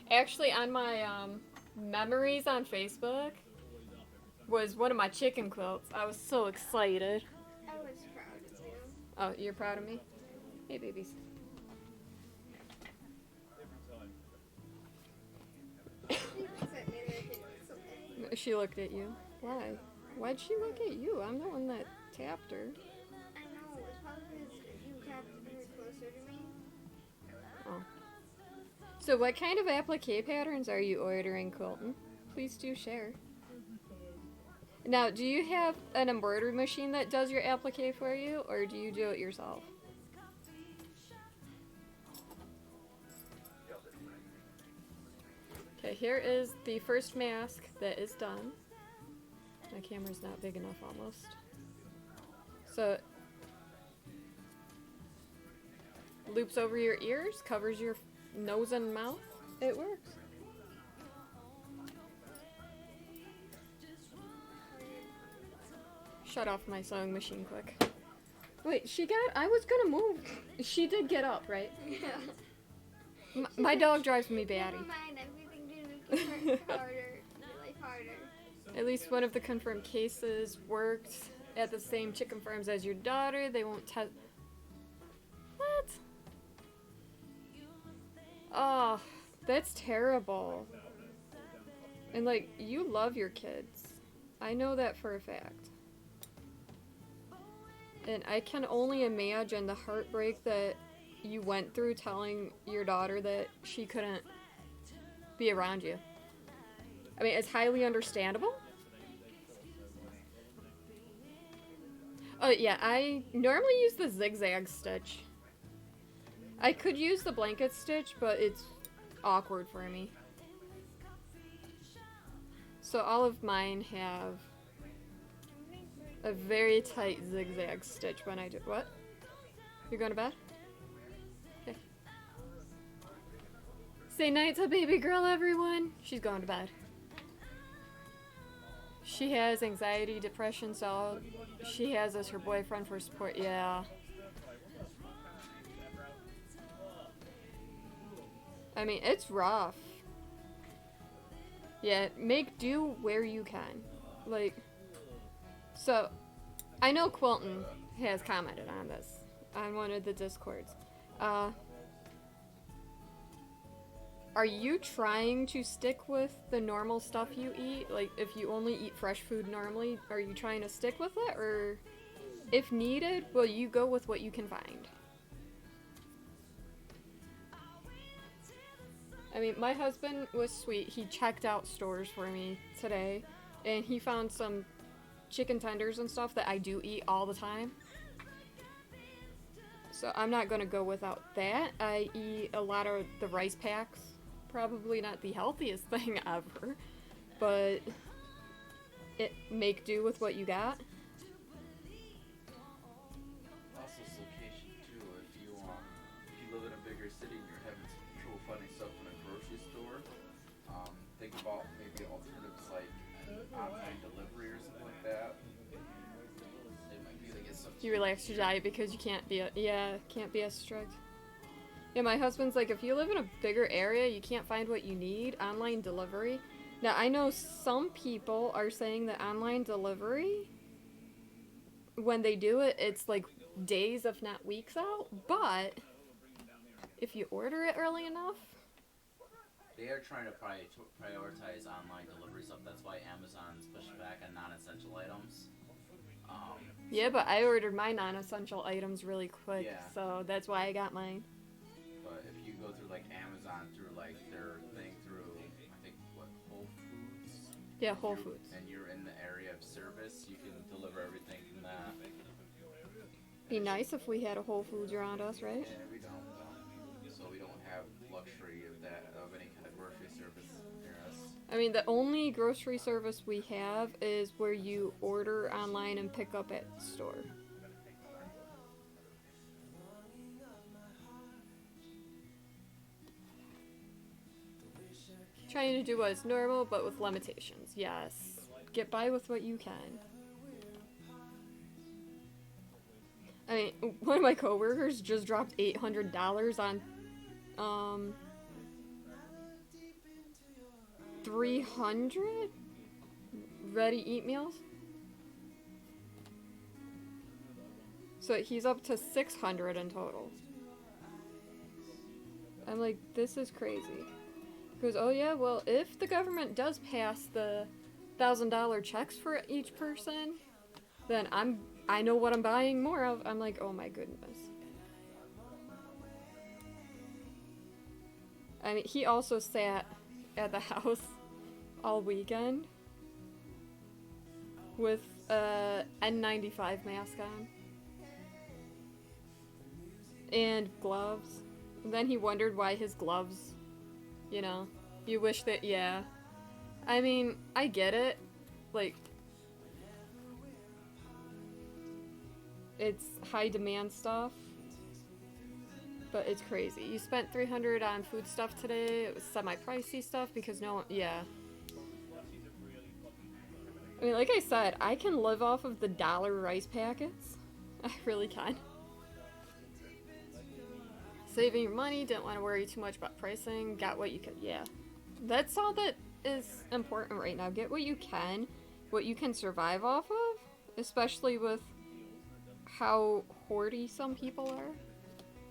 Actually, on my memories on Facebook was one of my chicken quilts. I was so excited. I was proud of you. Oh, you're proud of me? Hey, babies. She looks at me like it's okay. She looked at you. Why? Why'd she look at you? I'm the one that tapped her. I know, it's probably because you kept her closer to me. Oh. So what kind of applique patterns are you ordering, Colton? Please do share. Now, do you have an embroidery machine that does your applique for you, or do you do it yourself? Okay, here is the first mask that is done. My camera's not big enough almost. So, loops over your ears, covers your nose and mouth. It works. Shut off my sewing machine quick. Wait, I was gonna move. She did get up, right? Yeah. My dog drives me batty. Never mind, everything didn't make Harder. Really harder. At least one of the confirmed cases worked at the same chicken farms as your daughter. They won't test. What? Oh, that's terrible. And like, you love your kids. I know that for a fact. And I can only imagine the heartbreak that you went through telling your daughter that she couldn't be around you. I mean, it's highly understandable. Oh, yeah, I normally use the zigzag stitch. I could use the blanket stitch, but it's awkward for me. So all of mine have a very tight zigzag stitch when I do. What? You're going to bed? Okay. Say night to baby girl, everyone. She's going to bed. She has anxiety, depression, so all she has is her boyfriend for support. Yeah. I mean, it's rough. Yeah, make do where you can. Like, so, I know Quilton has commented on this on one of the Discords. Are you trying to stick with the normal stuff you eat? Like, if you only eat fresh food normally, are you trying to stick with it? Or, if needed, will you go with what you can find? I mean, my husband was sweet. He checked out stores for me today, and he found some chicken tenders and stuff that I do eat all the time. So I'm not gonna go without that. I eat a lot of the rice packs. Probably not the healthiest thing ever, but it make do with what you got. Also, it's location too. If you live in a bigger city and you're having some trouble finding stuff in a grocery store, think about maybe alternatives like online delivery or something like that. It might be to get some. You relax your diet because you can't be can't be as strict. Yeah, my husband's like, if you live in a bigger area, you can't find what you need, online delivery. Now, I know some people are saying that online delivery, when they do it, it's like days, if not weeks out, but if you order it early enough. They are trying to prioritize online delivery stuff. That's why Amazon's pushed back on non-essential items. Yeah, but I ordered my non-essential items really quick, Yeah. so that's why I got mine. But if you go through like Amazon through like their thing through, I think Whole Foods. Yeah, Whole Foods. And you're in the area of service, you can deliver everything from that. Be nice if we had a Whole Foods around us, right? And we don't. So we don't have luxury of that, of any kind of grocery service near us. I mean, the only grocery service we have is where you order online and pick up at store. Trying to do what's normal, but with limitations. Yes. Get by with what you can. I mean, one of my coworkers just dropped $800 on 300 ready-eat meals. So he's up to 600 in total. I'm like, this is crazy. He goes, oh yeah, well, if the government does pass the $1,000 checks for each person, then I know what I'm buying more of. I'm like, oh my goodness. I mean, he also sat at the house all weekend with a N95 mask on and gloves. And then he wondered why his gloves, you know, you wish that, yeah. I mean, I get it. Like, it's high demand stuff, but it's crazy. You spent $300 on food stuff today. It was semi-pricey stuff because no one, yeah. I mean, like I said, I can live off of the dollar rice packets. I really can. Saving your money, didn't want to worry too much about pricing, got what you could, yeah. That's all that is important right now. Get what you can survive off of, especially with how hoardy some people are.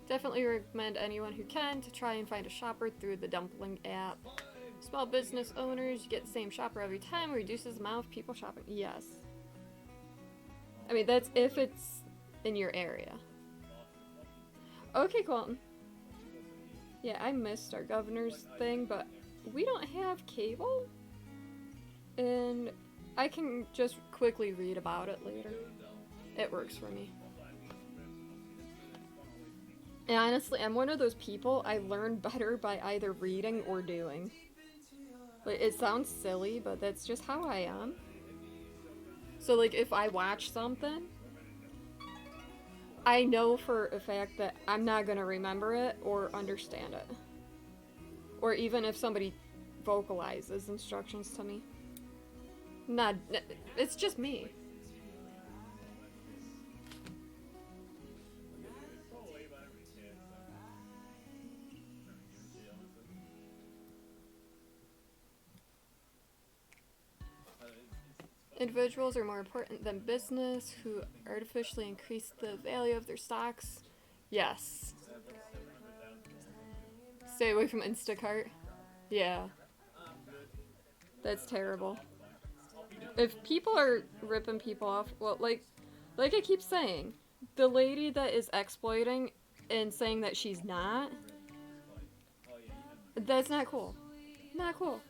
Definitely recommend anyone who can to try and find a shopper through the Dumpling app. Small business owners get the same shopper every time, reduces the amount of people shopping. Yes. I mean, that's if it's in your area. Okay, Colton. Yeah, I missed our governor's thing, but we don't have cable. And I can just quickly read about it later. It works for me. And honestly, I'm one of those people, I learn better by either reading or doing. Like, it sounds silly, but that's just how I am. So, like, if I watch something, I know for a fact that I'm not gonna remember it or understand it. Or even if somebody vocalizes instructions to me. It's just me. Individuals are more important than business who artificially increase the value of their stocks. Yes. Stay away from Instacart. Yeah. That's terrible. If people are ripping people off, well, like I keep saying, the lady that is exploiting and saying that she's not, that's not cool. Not cool.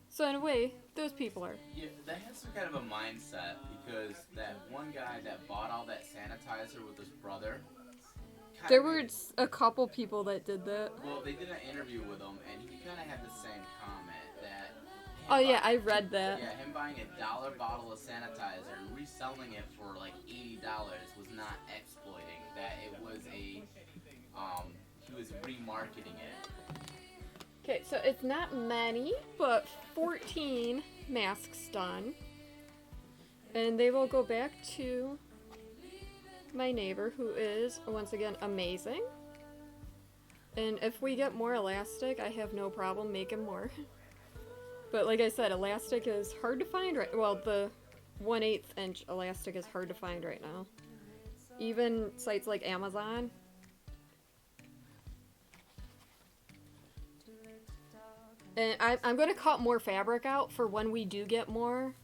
So in a way, those people are. Yeah, that has some kind of a mindset because that one guy that bought all that sanitizer with his brother. There were a couple people that did that. Well, they did an interview with him, and he kind of had the same comment that. Oh yeah, I read that. Yeah, him buying a $1 bottle of sanitizer and reselling it for like $80 was not exploiting. That it was a, he was remarketing it. Okay, so it's not many, but 14 masks done. And they will go back to my neighbor, who is, once again, amazing. And if we get more elastic, I have no problem making more. But like I said, elastic is hard to find right. Well, the 1/8 inch elastic is hard to find right now. Even sites like Amazon. And I'm going to cut more fabric out for when we do get more.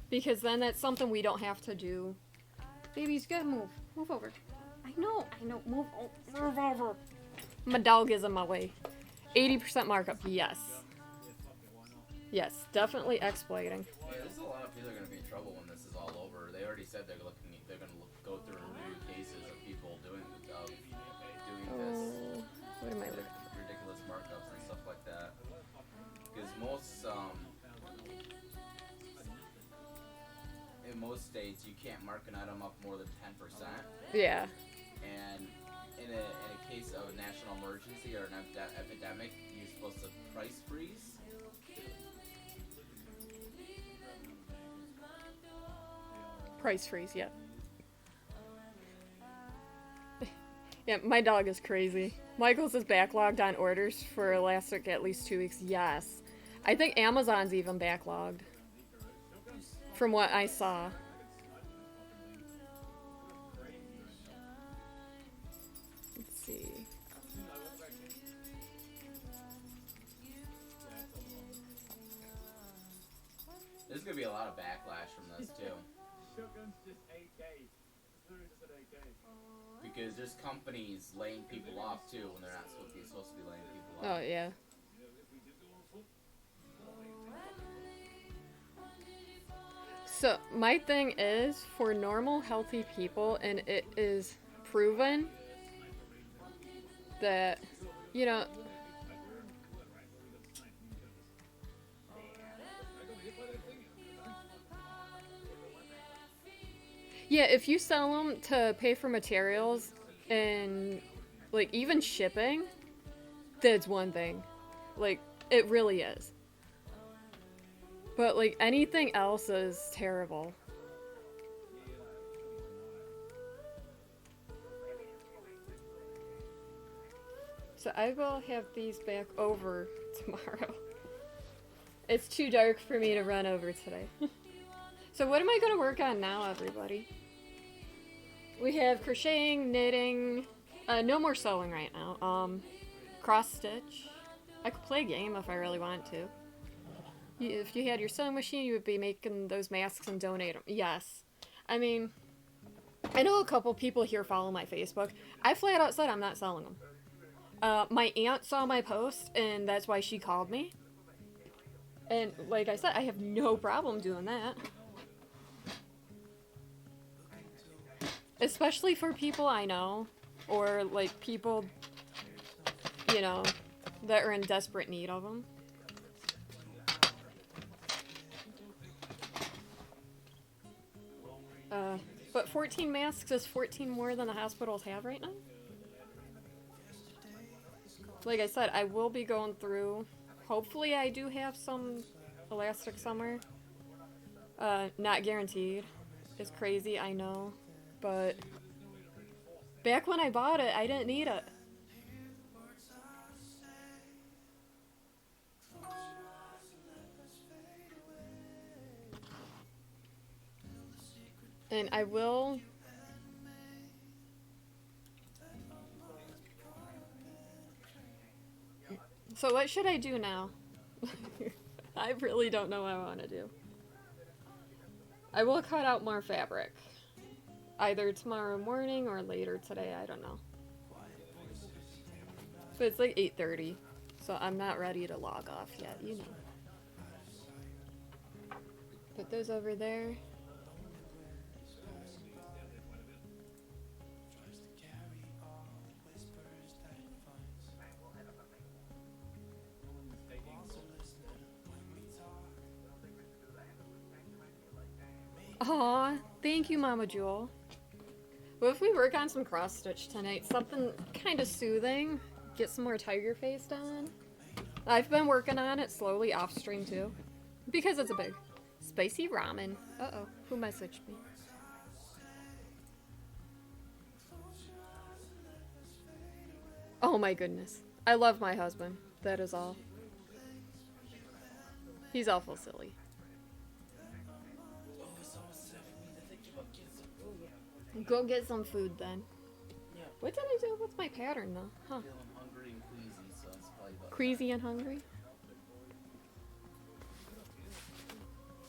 Because then that's something we don't have to do. Babies, you gotta move. Move over. I know. Move over. My dog is in my way. 80% markup, yes. Yes, definitely exploiting. Yeah, there's a lot of people are going to be in trouble when this is all over. They already said they're going to go through new cases of people doing this, What am I looking ridiculous markups and stuff like that. Because most, in most states, you can't mark an item up more than 10%. Yeah. And in a case of a national emergency or an epidemic, you're supposed to price freeze. Price freeze, yeah. Yeah, my dog is crazy. Michael's is backlogged on orders for elastic at least 2 weeks. Yes. I think Amazon's even backlogged. From what I saw. Let's see. There's going to be a lot of backlash from this, too. Shotgun's just 8K. Literally just at 8K. Because there's companies laying people off, too, when they're not supposed to be laying people off. Oh, yeah. So, my thing is, for normal, healthy people, and it is proven that, you know, yeah, if you sell them to pay for materials and, like, even shipping, that's one thing. Like, it really is. But, like, anything else is terrible. So I will have these back over tomorrow. It's too dark for me to run over today. So what am I going to work on now, everybody? We have crocheting, knitting, no more sewing right now. Cross stitch. I could play a game if I really want to. If you had your sewing machine, you would be making those masks and donate them. Yes. I mean, I know a couple people here follow my Facebook. I flat out said I'm not selling them. My aunt saw my post, and that's why she called me. And like I said, I have no problem doing that. Especially for people I know, or like people, you know, that are in desperate need of them. But 14 masks is 14 more than the hospitals have right now. Like I said, I will be going through. Hopefully I do have some elastic somewhere. Not guaranteed. It's crazy, I know. But back when I bought it, I didn't need it. And I will... So what should I do now? I really don't know what I want to do. I will cut out more fabric. Either tomorrow morning or later today, I don't know. But it's like 8:30, so I'm not ready to log off yet, you know. Put those over there. Aw, thank you, Mama Jewel. What if we work on some cross stitch tonight? Something kind of soothing. Get some more tiger face done. I've been working on it slowly off stream too. Because it's a big spicy ramen. Uh-oh, who messaged me? Oh my goodness. I love my husband. That is all. He's awful silly. Go get some food then. Yeah. What did I do? What's my pattern though? Huh. Feeling hungry and queasy, so it's probably about Queasy and hungry.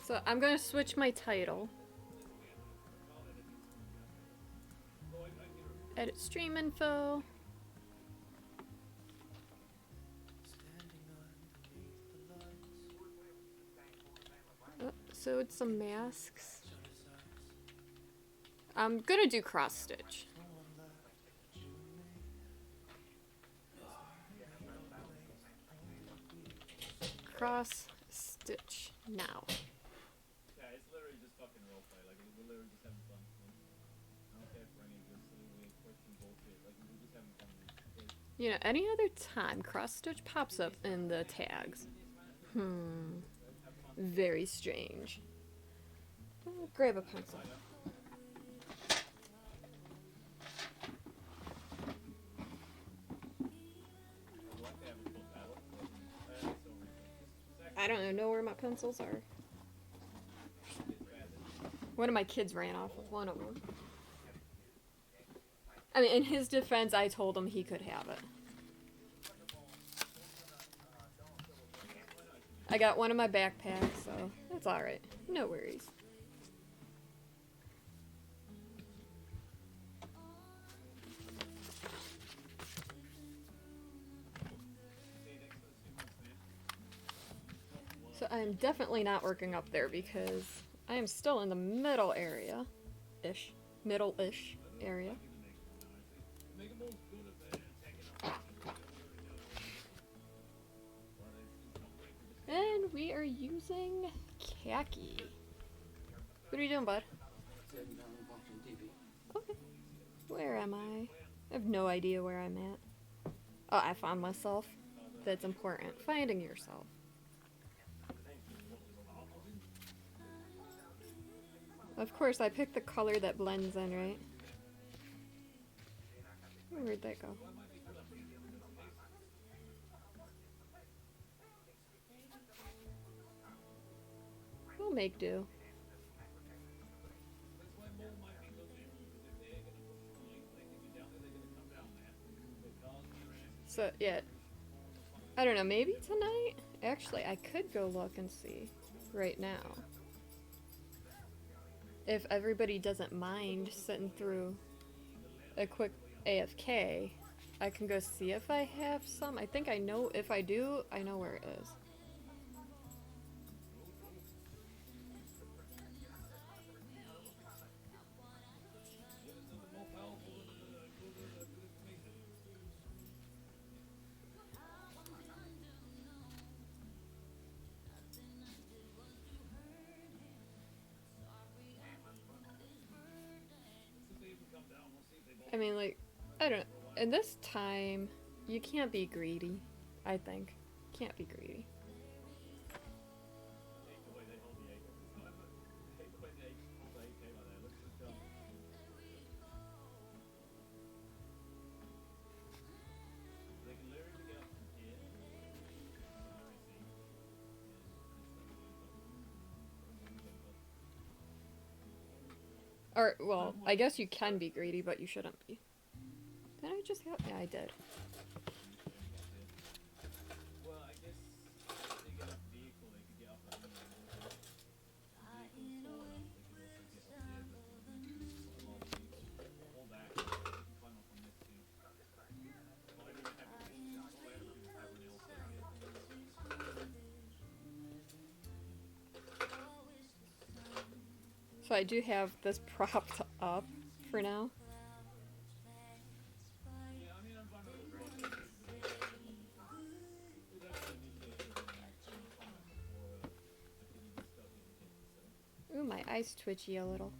So I'm gonna switch my title. Edit stream info. Oh, so it's some masks. I'm gonna do cross stitch. Cross stitch now. Yeah, it's literally just fucking roleplay. Like, we're literally just having fun. I don't care for any of this silly question bullshit. Like, we're just having fun. Okay? You know, any other time cross stitch pops up in the tags. Very strange. Grab a pencil. I don't know where my pencils are. One of my kids ran off with one of them. I mean, in his defense, I told him he could have it. I got one in my backpack, so it's alright. No worries. So I'm definitely not working up there because I am still in the middle area. Middle-ish area. And we are using khaki. What are you doing, bud? sitting down and watching TV. Okay. Where am I? I have no idea where I'm at. Oh, I found myself. That's important. Finding yourself. Of course, I picked the color that blends in, right? Where'd that go? make do. That's why more might be good there, because if they're gonna push the line, they can be down there, they're gonna come down there, with cars in their asses. So, yeah. I don't know, maybe tonight? Actually, I could go look and see right now. If everybody doesn't mind sitting through a quick AFK, I can go see if I have some. I think I know, if I do, I know where it is. I mean, like, I don't know. In this time, you can't be greedy, I think. Can't be greedy. Or, well, I guess you can be greedy, but you shouldn't be. Did I just have? Yeah, I did. Well, I guess if they get a vehicle, they could get up at the all that. They can climb up on this too. Well, I mean, So I do have this propped up for now. yeah, I mean, I'm fine with it. Ooh, my eyes twitchy a little.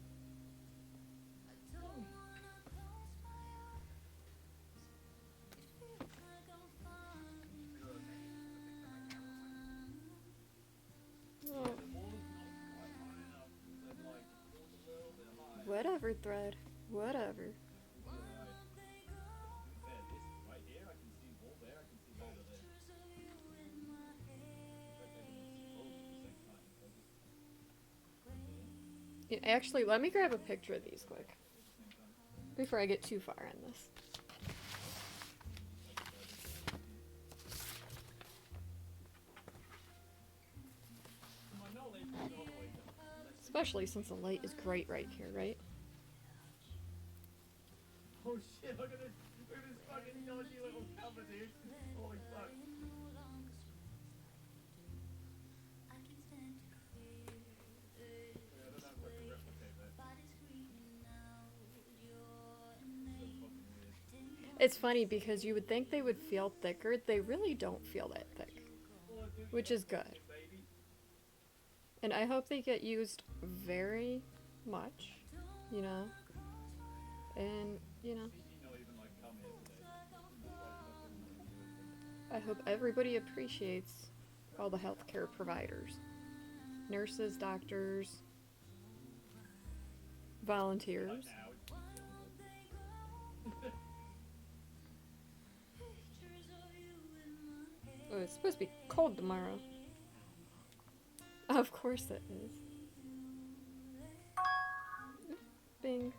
Oh. Whatever, Thread. Whatever. Right here, I can see wall there, I can see over there. Yeah, actually, let me grab a picture of these quick. Before I get too far in this. Especially since the light is great right here, right? Oh shit, look at this fucking dodgy little cover, dude. Holy fuck. Yeah, I don't know if I can replicate that. It's funny because you would think they would feel thicker. They really don't feel that thick. Which is good. And I hope they get used very much, you know? And, you know, I hope everybody appreciates all the healthcare providers. Nurses, doctors, volunteers. Oh, it's supposed to be cold tomorrow. Of course it is. Bing.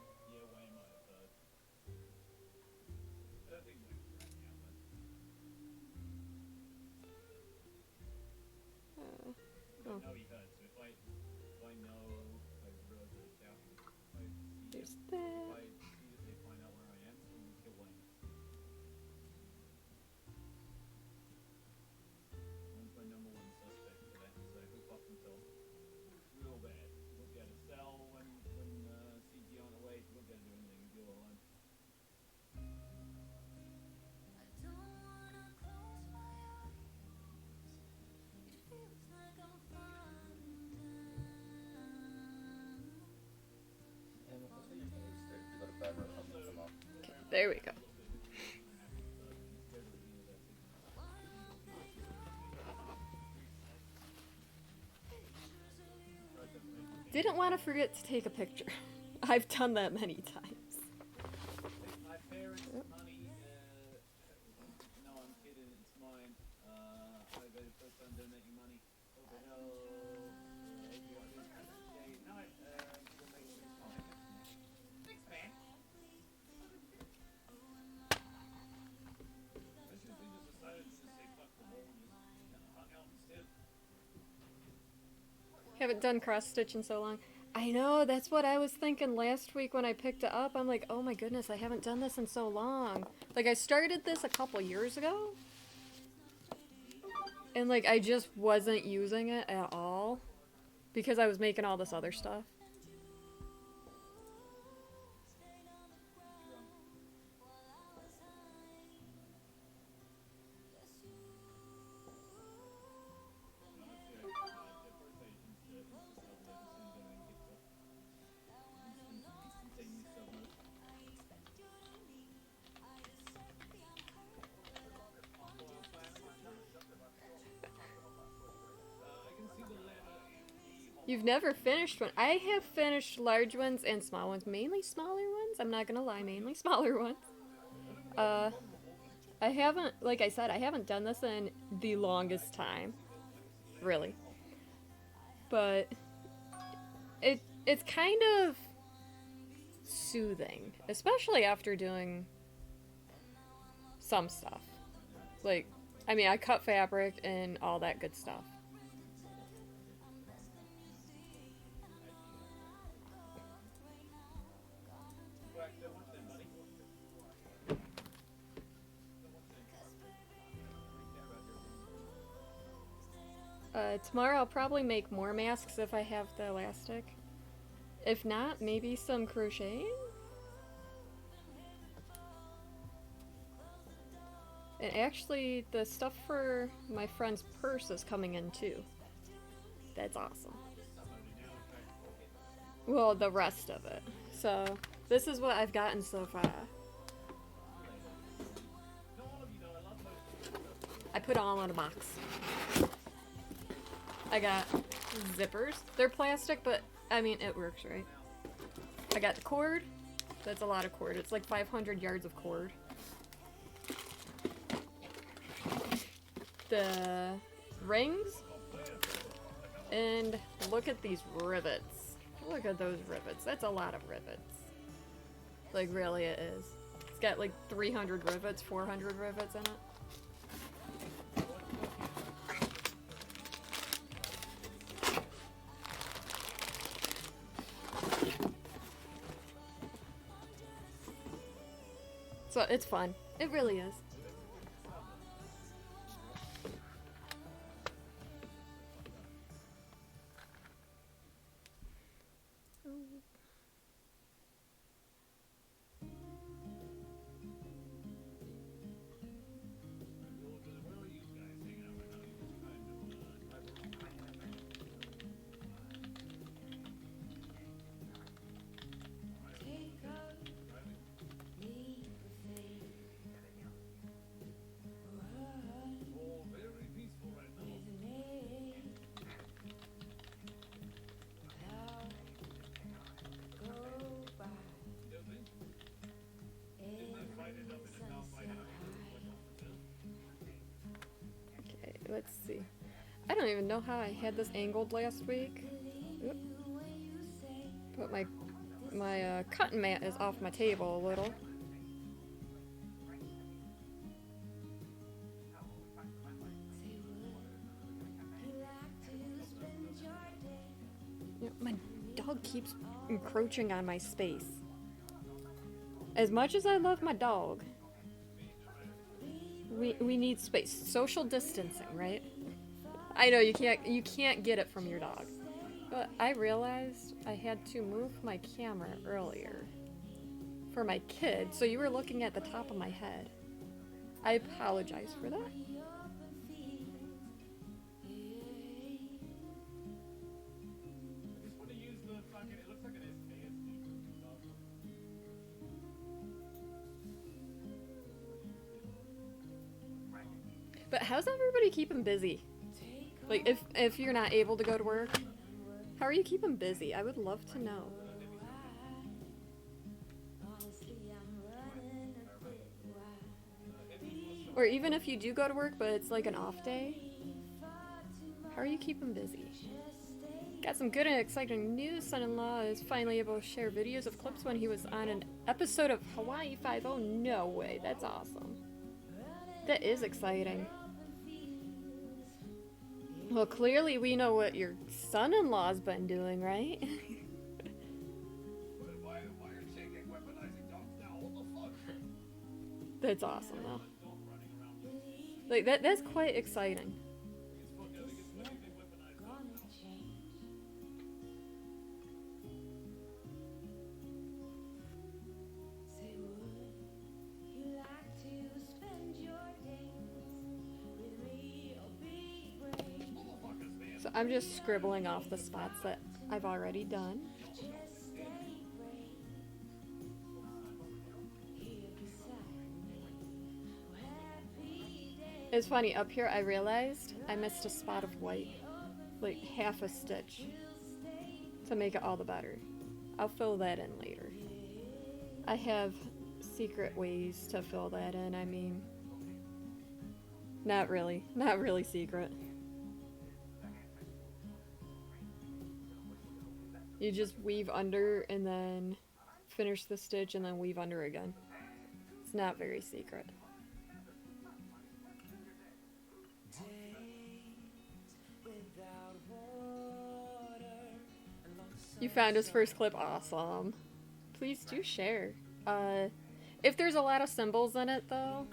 Oh. There's that. Okay, there we go. Didn't want to forget to take a picture. I've done that many times. My parents' money, no, I'm kidding, it's mine. I got the first time donating money. Hope it helps. Haven't done cross stitch in so long. I know, that's what I was thinking last week when I picked it up. I'm like, oh my goodness, I haven't done this in so long. Like, I started this a couple years ago. And like, I just wasn't using it at all. Because I was making all this other stuff. You've never finished one. I have finished large ones and small ones. Mainly smaller ones. I'm not gonna lie, mainly smaller ones. I haven't, like I said, I haven't done this in the longest time. Really. But it's kind of soothing. Especially after doing some stuff. Like, I mean, I cut fabric and all that good stuff. Tomorrow I'll probably make more masks if I have the elastic. If not, maybe some crocheting? And actually, the stuff for my friend's purse is coming in too. That's awesome. Well, the rest of it. So, this is what I've gotten so far. I put it all in a box. I got zippers. They're plastic, but I mean, it works, right? I got the cord. That's a lot of cord. It's like 500 yards of cord. The rings. And look at these rivets. Look at those rivets. That's a lot of rivets. Like, really, it is. It's got like 300 rivets, 400 rivets in it. So it's fun. It really is. Let's see. I don't even know how I had this angled last week. Oop. But my cutting mat is off my table a little. You know, my dog keeps encroaching on my space. As much as I love my dog, we need space. Social distancing, right? I know you can't get it from your dog. But I realized I had to move my camera earlier for my kid, so you were looking at the top of my head. I apologize for that. But how's everybody keeping busy? Like, if you're not able to go to work, how are you keeping busy? I would love to know. Or even if you do go to work, but it's like an off day, how are you keeping busy? Got some good and exciting news. Son-in-law is finally able to share videos of clips when he was on an episode of Hawaii Five-0. No way, that's awesome. That is exciting. Well, clearly we know what your son-in-law's been doing, right? Why are taking weaponizing dogs now? What the fuck? That's awesome, though. Dog running around with Like, that's quite exciting. Say, would you like to spend your days with me or be brave? So I'm just scribbling off the spots that I've already done. Just stay brave. Here beside me. Happy days. It's funny, up here I realized I missed a spot of white. Like half a stitch. To make it all the better. I'll fill that in later. I have secret ways to fill that in, I mean. Not really secret. You just weave under and then finish the stitch and then weave under again. It's not very secret. You found his first clip, awesome. Please do share. If there's a lot of symbols in it though,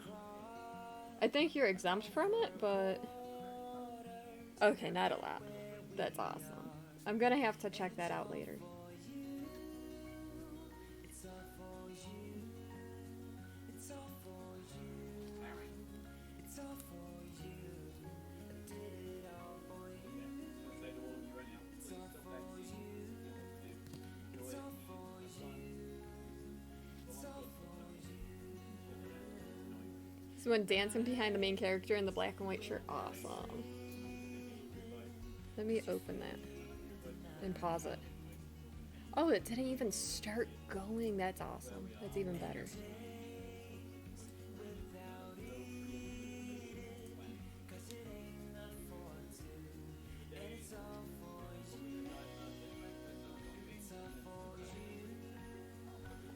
I think you're exempt from it, but okay, not a lot. That's awesome. I'm gonna have to check that out later. So when dancing behind the main character in the black and white shirt, awesome. Let me open that and pause it. Oh, it didn't even start going. That's awesome. That's even better.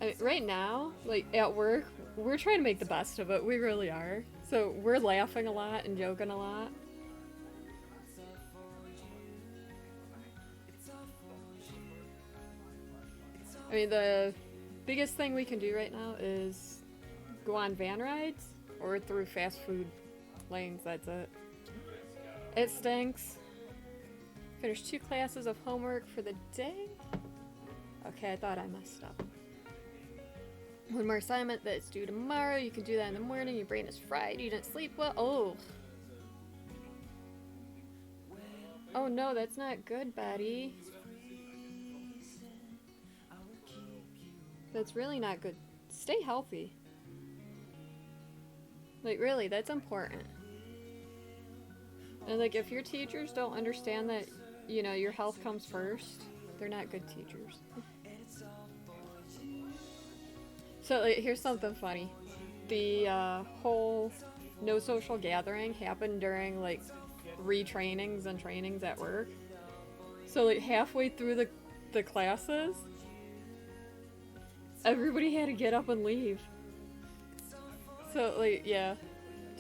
I mean, right now, like at work, we're trying to make the best of it. We really are. So we're laughing a lot and joking a lot. I mean, the biggest thing we can do right now is go on van rides or through fast food lanes. That's it. It stinks. Finished 2 classes of homework for the day. Okay, I thought I messed up. One more assignment that's due tomorrow. You can do that in the morning. Your brain is fried. You didn't sleep well. Oh. Oh no, that's not good, Betty. That's really not good. Stay healthy. Like, really, that's important. And, like, if your teachers don't understand that, you know, your health comes first, they're not good teachers. So, like, here's something funny. The whole no social gathering happened during, like, retrainings and trainings at work. So, like, halfway through the classes, everybody had to get up and leave. So, like, yeah.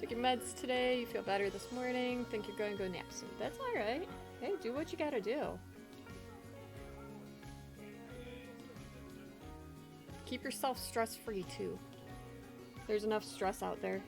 Took your meds today, you feel better this morning, think you're going to go nap soon. That's alright. Hey, do what you gotta do. Keep yourself stress-free, too. There's enough stress out there.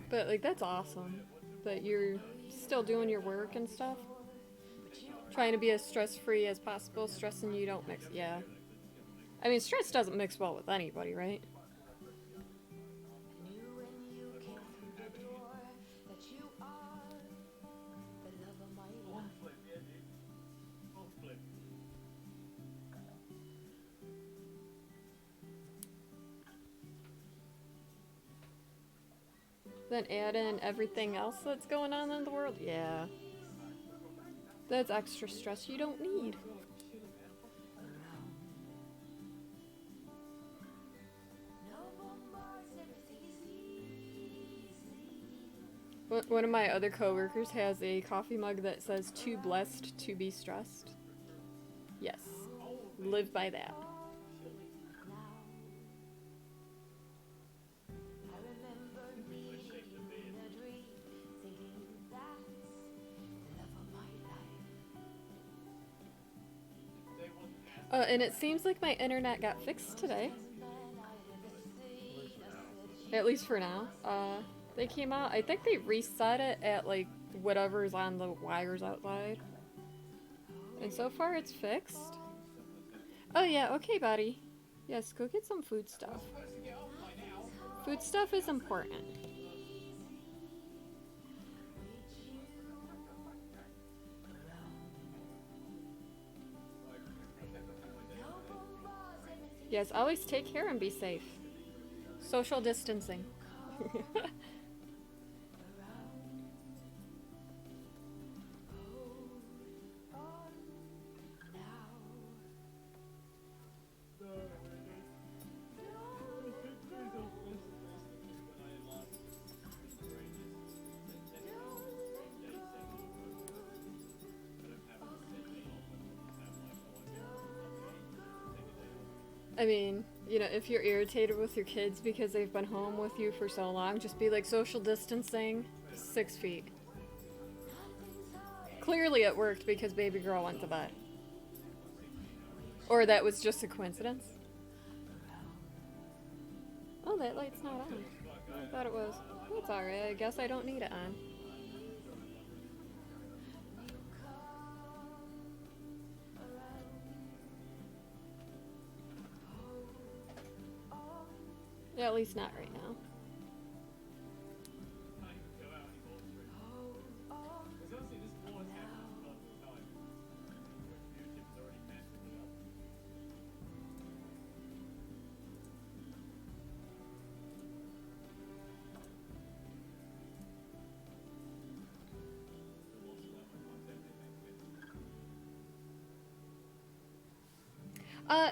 But, like, that's awesome that you're still doing your work and stuff. Trying to be as stress-free as possible, stressing you don't mix. Yeah. I mean, stress doesn't mix well with anybody, right? Then add in everything else that's going on in the world. Yeah. That's extra stress you don't need. One of my other coworkers has a coffee mug that says "Too blessed to be stressed." Yes, live by that. And it seems like my internet got fixed today. At least for now. They came out, I think they reset it at like whatever's on the wires outside. And so far it's fixed. Oh yeah, okay buddy. Yes, go get some food stuff. Food stuff is important. Yes, always take care and be safe. Social distancing. I mean, you know, if you're irritated with your kids because they've been home with you for so long, just be like social distancing, 6 feet. Clearly it worked because baby girl went to bed. Or that was just a coincidence. Oh, that light's not on. I thought it was. That's alright, I guess I don't need it on. Yeah, at least not right now.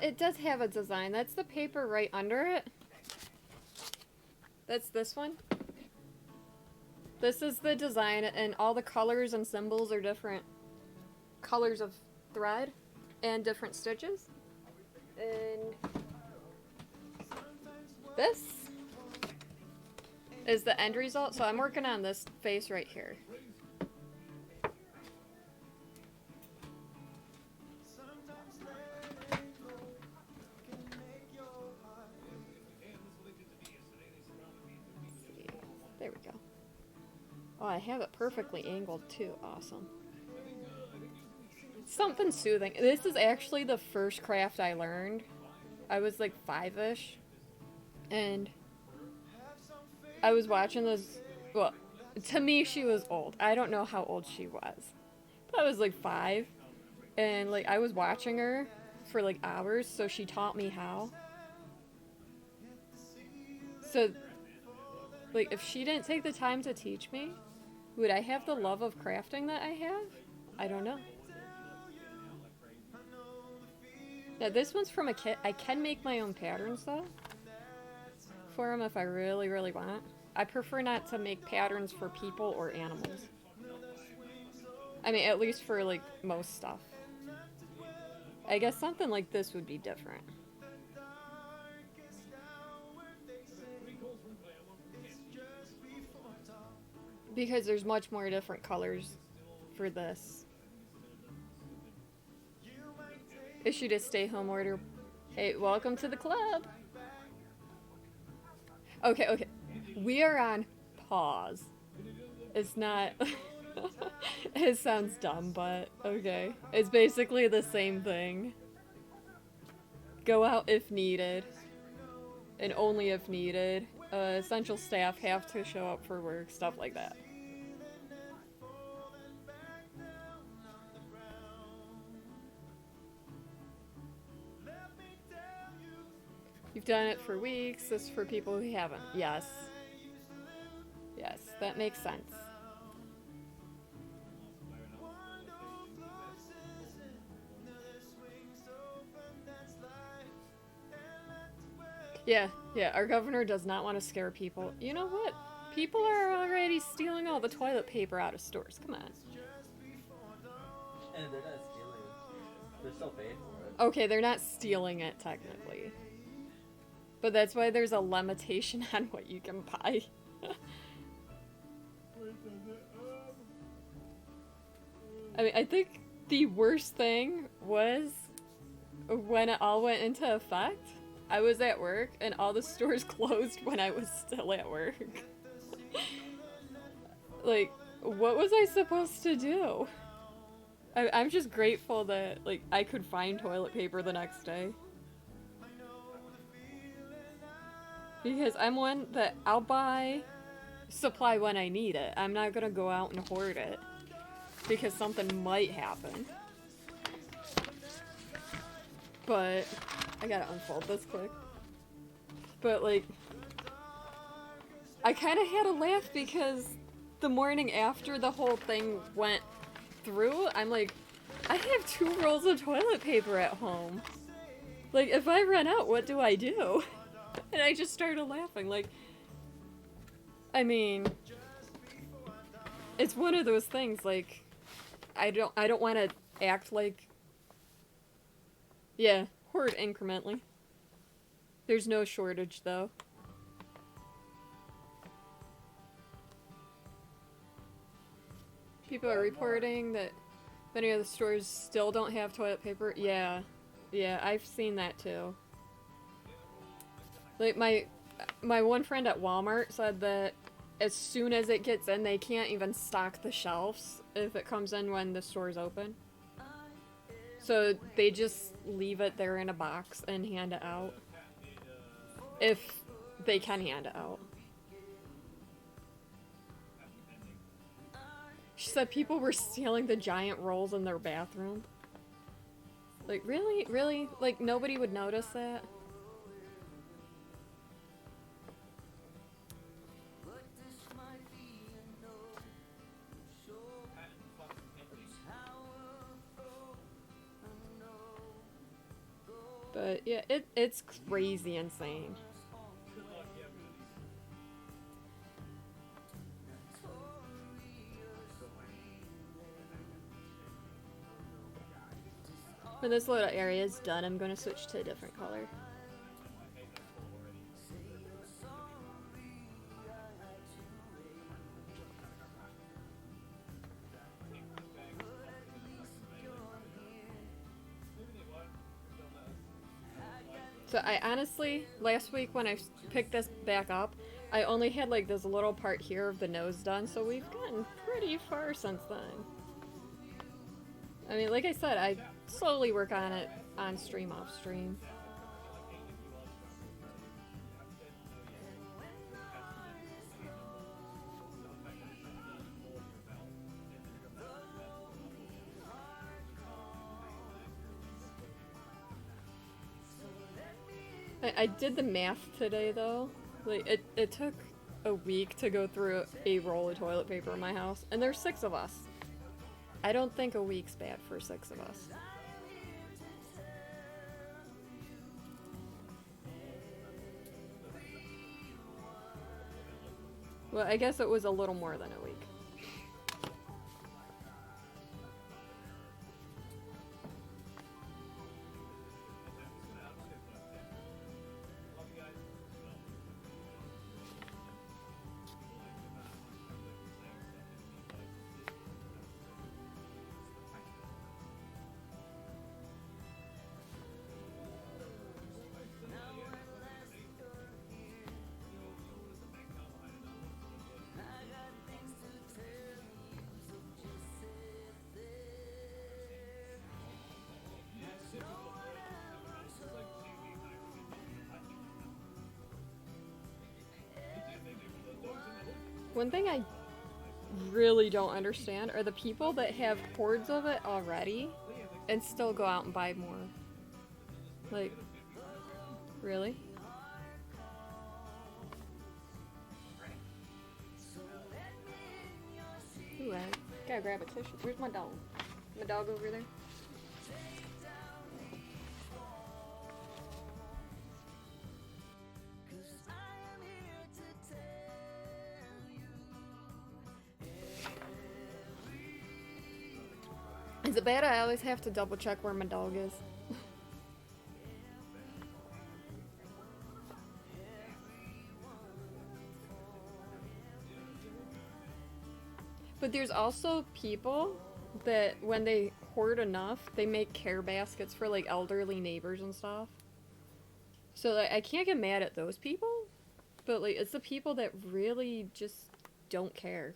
It does have a design. That's the paper right under it. That's this one. This is the design, and all the colors and symbols are different colors of thread and different stitches. And this is the end result. So I'm working on this face right here. There we go. Oh, I have it perfectly angled too. Awesome. Something soothing. This is actually the first craft I learned. I was like 5-ish. And I was watching this. Well, to me, she was old. I don't know how old she was. But I was like 5. And like I was watching her for like hours, so she taught me how. So like, if she didn't take the time to teach me, would I have the love of crafting that I have? I don't know. Now, this one's from a kit. I can make my own patterns, though, for them if I really, really want. I prefer not to make patterns for people or animals. I mean, at least for, like, most stuff. I guess something like this would be different. Because there's much more different colors for this. Issued a stay-home order. Hey, welcome to the club. Okay, okay. We are on pause. It's not... It sounds dumb, but okay. It's basically the same thing. Go out if needed. And only if needed. Essential staff have to show up for work, stuff like that. You've done it for weeks. This is for people who haven't. Yes. Yes, that makes sense. Yeah, our governor does not want to scare people. You know what? People are already stealing all the toilet paper out of stores. Come on. And they're not stealing. They're still paying for it. Okay, they're not stealing it technically. But that's why there's a limitation on what you can buy. I mean, I think the worst thing was when it all went into effect. I was at work and all the stores closed when I was still at work. Like, what was I supposed to do? I'm just grateful that, like, I could find toilet paper the next day. Because I'm one that I'll buy supply when I need it. I'm not gonna go out and hoard it. Because something might happen. But I gotta unfold this quick. But like, I kind of had a laugh because the morning after the whole thing went through, I'm like, I have 2 rolls of toilet paper at home. Like, if I run out, what do I do? And I just started laughing. Like, I mean, it's one of those things. Like, I don't want to act like, yeah, hoard incrementally. There's no shortage though. People are reporting that many of the stores still don't have toilet paper. Yeah, I've seen that too. Like my one friend at Walmart said that as soon as it gets in, they can't even stock the shelves if it comes in when the store's open. So they just leave it there in a box and hand it out. If they can hand it out. She said people were stealing the giant rolls in their bathroom. Like, really? Really? Like, nobody would notice that? But yeah, it's crazy insane. When this little area is done, I'm going to switch to a different color. So I honestly, last week when I picked this back up, I only had like this little part here of the nose done, so we've gotten pretty far since then. I mean, like I said, I slowly work on it on stream, off stream. I did the math today though. Like it took a week to go through a roll of toilet paper in my house, and there's 6 of us. I don't think a week's bad for 6 of us. Well, I guess it was a little more than a week. One thing I really don't understand are the people that have hordes of it already and still go out and buy more. Like, really? Ooh, I gotta grab a tissue. Where's my dog? My dog over there? Is it bad I always have to double check where my dog is? But there's also people that when they hoard enough, they make care baskets for like elderly neighbors and stuff. So like, I can't get mad at those people, but like it's the people that really just don't care.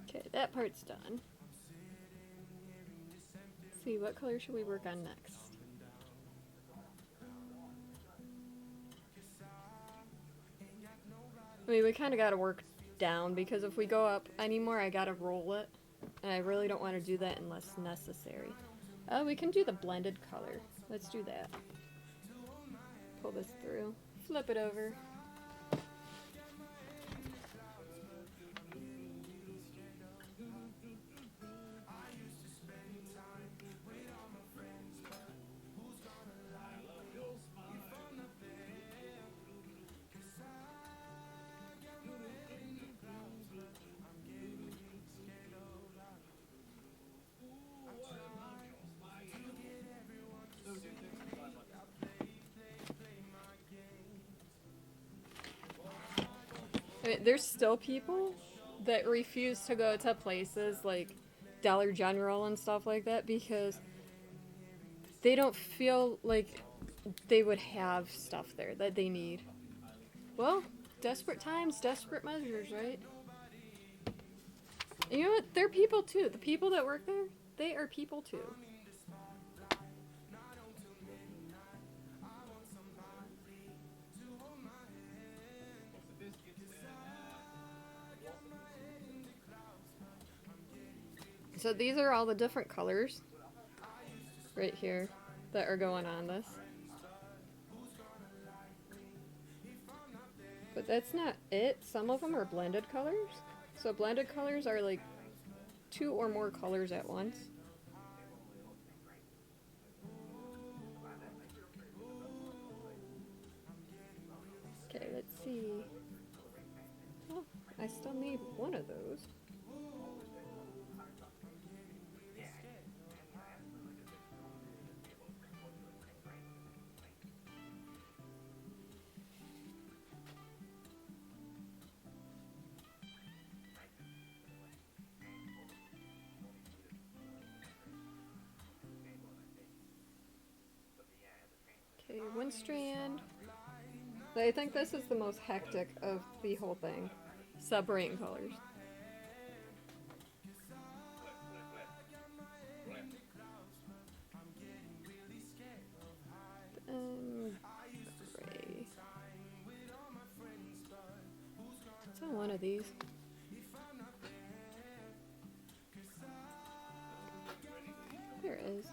Okay, that part's done. Let's see, what color should we work on next? I mean, we kind of got to work down because if we go up anymore, I got to roll it. And I really don't want to do that unless necessary. We can do the blended color. Let's do that. Pull this through. Flip it over. I mean, there's still people that refuse to go to places like Dollar General and stuff like that because they don't feel like they would have stuff there that they need. Well, desperate times, desperate measures, right? And you know what? They're people too. The people that work there, they are people too. So these are all the different colors right here that are going on this. But that's not it. Some of them are blended colors. So blended colors are like 2 or more colors at once. Okay, let's see. Oh, I still need one of those. Okay, one strand. I think this is the most hectic of the whole thing. Separating colors. Gray. It's on one of these. There it is.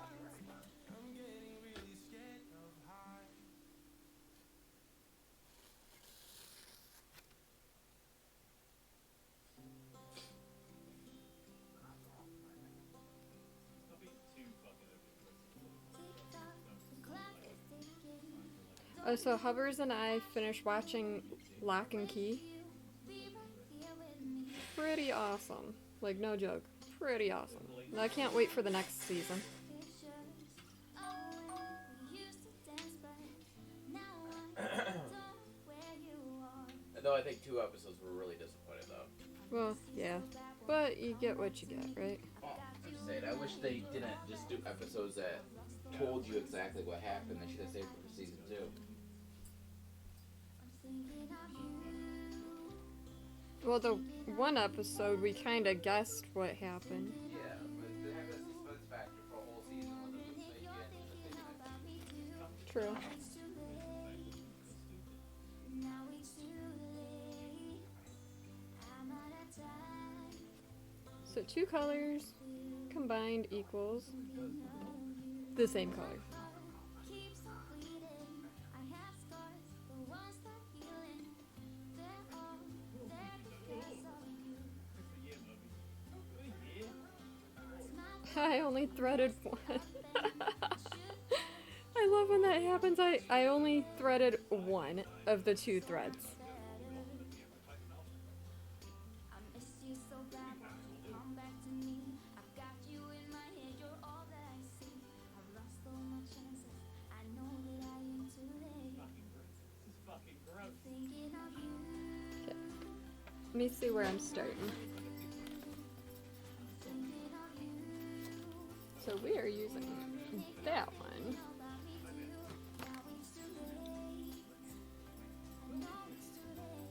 Oh, so Hubbers and I finished watching Lock and Key. Pretty awesome. Like, no joke. Pretty awesome. I can't wait for the next season. Though I think 2 episodes were really disappointing, though. Well, yeah. But you get what you get, right? Well, I'm just saying, I wish they didn't just do episodes that told you exactly what happened. They should have saved it for season 2. Well, the one episode, we kind of guessed what happened. Yeah, but they have that suspense factor for a whole season when they're True. So 2 colors combined equals the same color. I only threaded one. I love when that happens. I only threaded one of the 2 threads. I miss you so bad, won't you come back to me? I've got you in my head, you're all that I see. I've lost all my chances, I know that I am too late. This is fucking gross. Thinking of you, Okay. Let me see where I'm starting. thinking of you. So we are using that one. About me too, now it's too late. No, it's too late.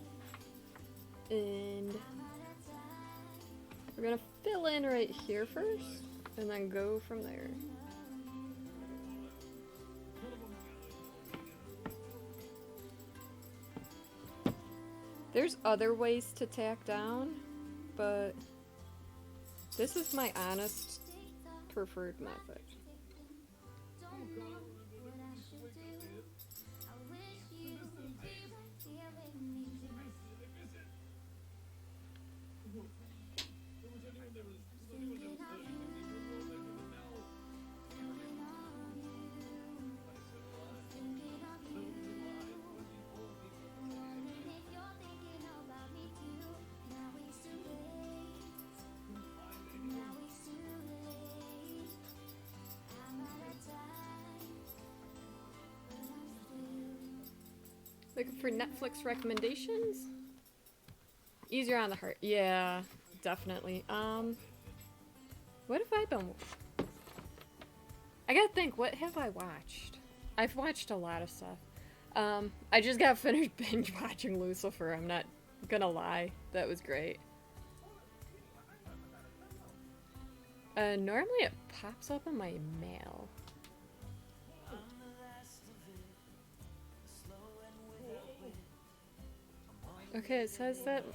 And I'm out of time. we're gonna fill in right here first, and then go from there. There's other ways to tack down, but this is my honest preferred method. Don't know what I should do. I wish you would be right here with me. Thinking of you, thinking of you. And if you're thinking about me too, now it's too late. Now it's too late. I'm out of time, but I'm still. Looking for Netflix recommendations? Easier on the heart. Yeah, definitely. What have I been? I gotta think. What have I watched? I've watched a lot of stuff. I just got finished binge watching Lucifer. I'm not gonna lie. That was great. Normally it pops up in my mail. Okay, it says that.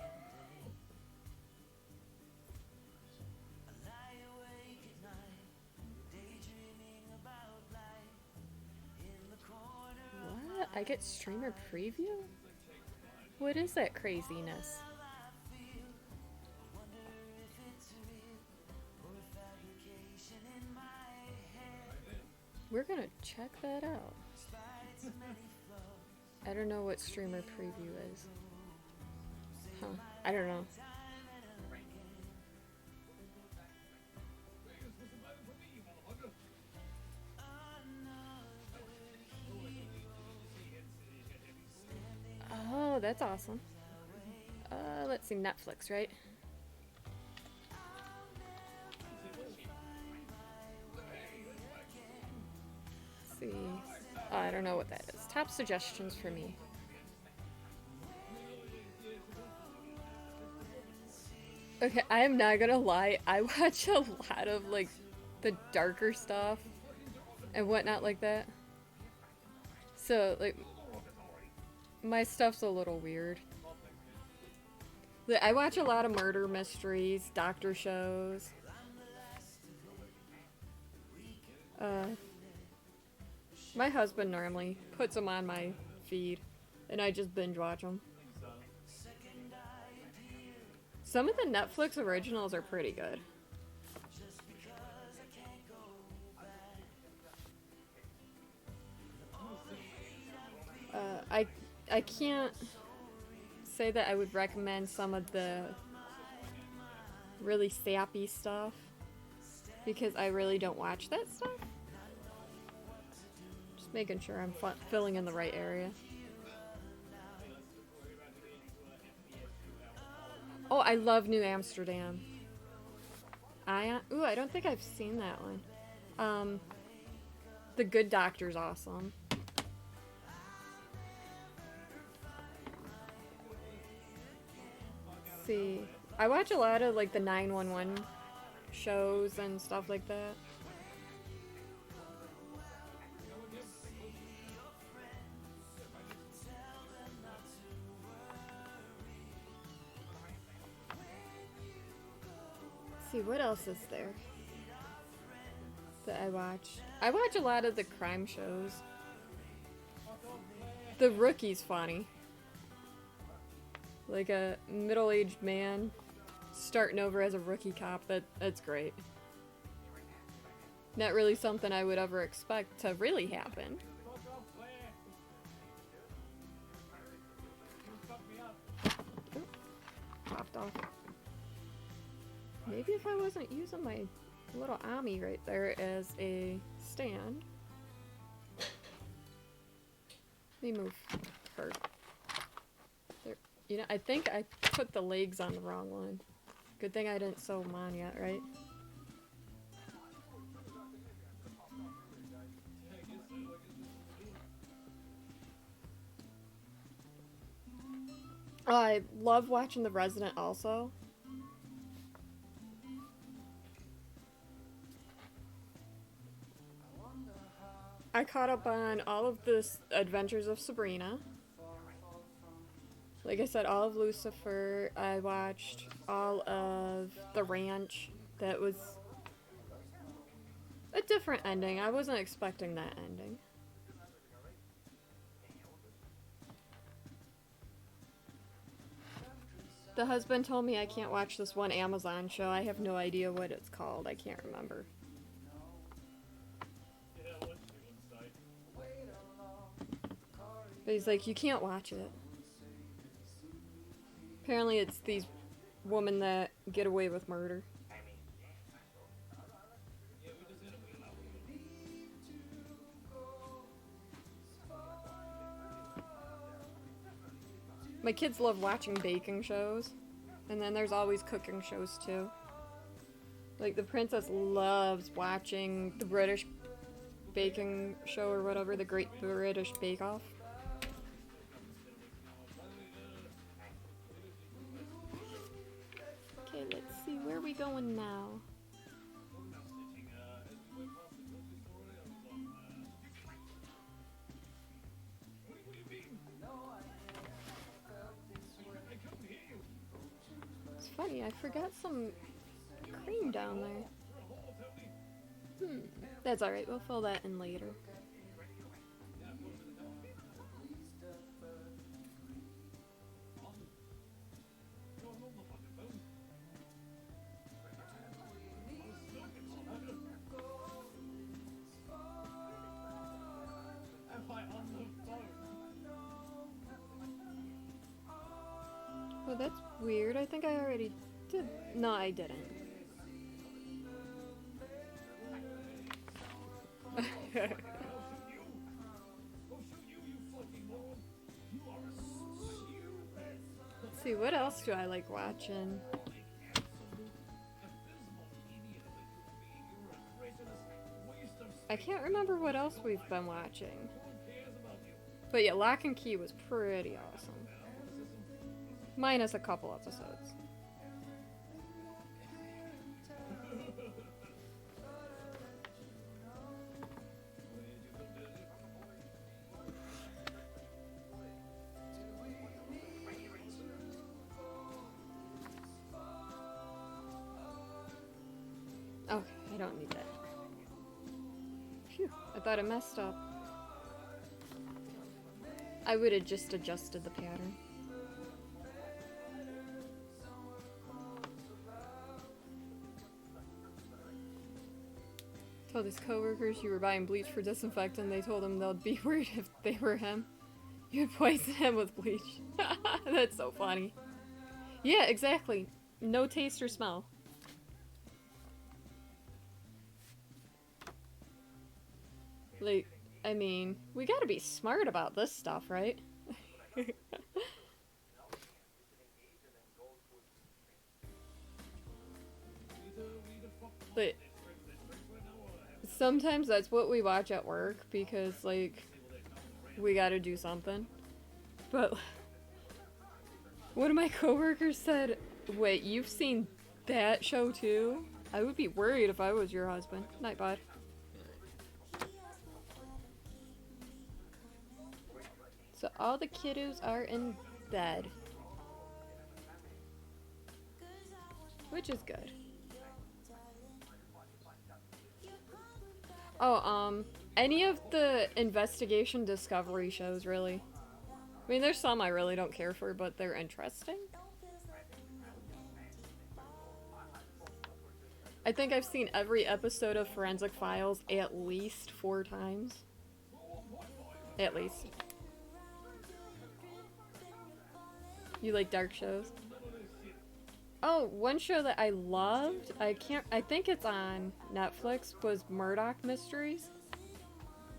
What? I get streamer preview? What is that craziness? We're gonna check that out. I don't know what streamer preview is. Huh. I don't know. Oh, that's awesome. Let's see, Netflix, right? Let's see. Oh, I don't know what that is. Top suggestions for me. Okay, I am not gonna lie. I watch a lot of like the darker stuff and whatnot like that. So like my stuff's a little weird. I watch a lot of murder mysteries, doctor shows. My husband normally puts them on my feed, and I just binge watch them. Some of the Netflix originals are pretty good. I can't say that I would recommend some of the really sappy stuff because I really don't watch that stuff. Just making sure I'm filling in the right area. Oh, I love New Amsterdam. I don't think I've seen that one. The Good Doctor's awesome. See, I watch a lot of like the 911 shows and stuff like that. Let's see, what else is there that I watch? I watch a lot of the crime shows. The Rookie's funny. Like a middle-aged man starting over as a rookie cop. That's great. Not really something I would ever expect to really happen. Fuck off, Claire. You fuck me up. Popped off. Maybe if I wasn't using my little Ami right there as a stand. Let me move her. There. You know, I think I put the legs on the wrong one. Good thing I didn't sew them on yet, right? Oh, I love watching The Resident also. I caught up on all of the Adventures of Sabrina. Like I said, all of Lucifer. I watched all of The Ranch. That was a different ending. I wasn't expecting that ending. The husband told me I can't watch this one Amazon show. I have no idea what it's called. I can't remember. Yeah, I want you on site. But he's like, you can't watch it. Apparently it's these women that get away with murder. Yeah, we just hit a wheel out. My kids love watching baking shows. And then there's always cooking shows too. Like the princess loves watching the British baking show or whatever, the Great British Bake Off. Okay, let's see, where are we going now? It's funny, I forgot some cream down there. That's alright, we'll fill that in later. Well, that's weird. I think I already did. No, I didn't. Let's see, what else do I like watching? I can't remember what else we've been watching. But yeah, Lock and Key was pretty awesome. Minus a couple episodes. Okay, I don't need that. Phew, I thought I messed up. I would have just adjusted the pattern. Told his coworkers you were buying bleach for disinfectant. They told him they'd be worried if they were him. You'd poison him with bleach. That's so funny. Yeah, exactly. No taste or smell. Like, I mean, we gotta be smart about this stuff, right? But sometimes that's what we watch at work because, like, we gotta do something. But one of my coworkers said, wait, you've seen that show too? I would be worried if I was your husband. Night, bud. So all the kiddos are in bed. Which is good. Oh, any of the investigation discovery shows, really. I mean, there's some I really don't care for, but they're interesting. I think I've seen every episode of Forensic Files at least 4 times. At least. You like dark shows? Oh, one show that I loved, I think it's on Netflix, was Murdoch Mysteries.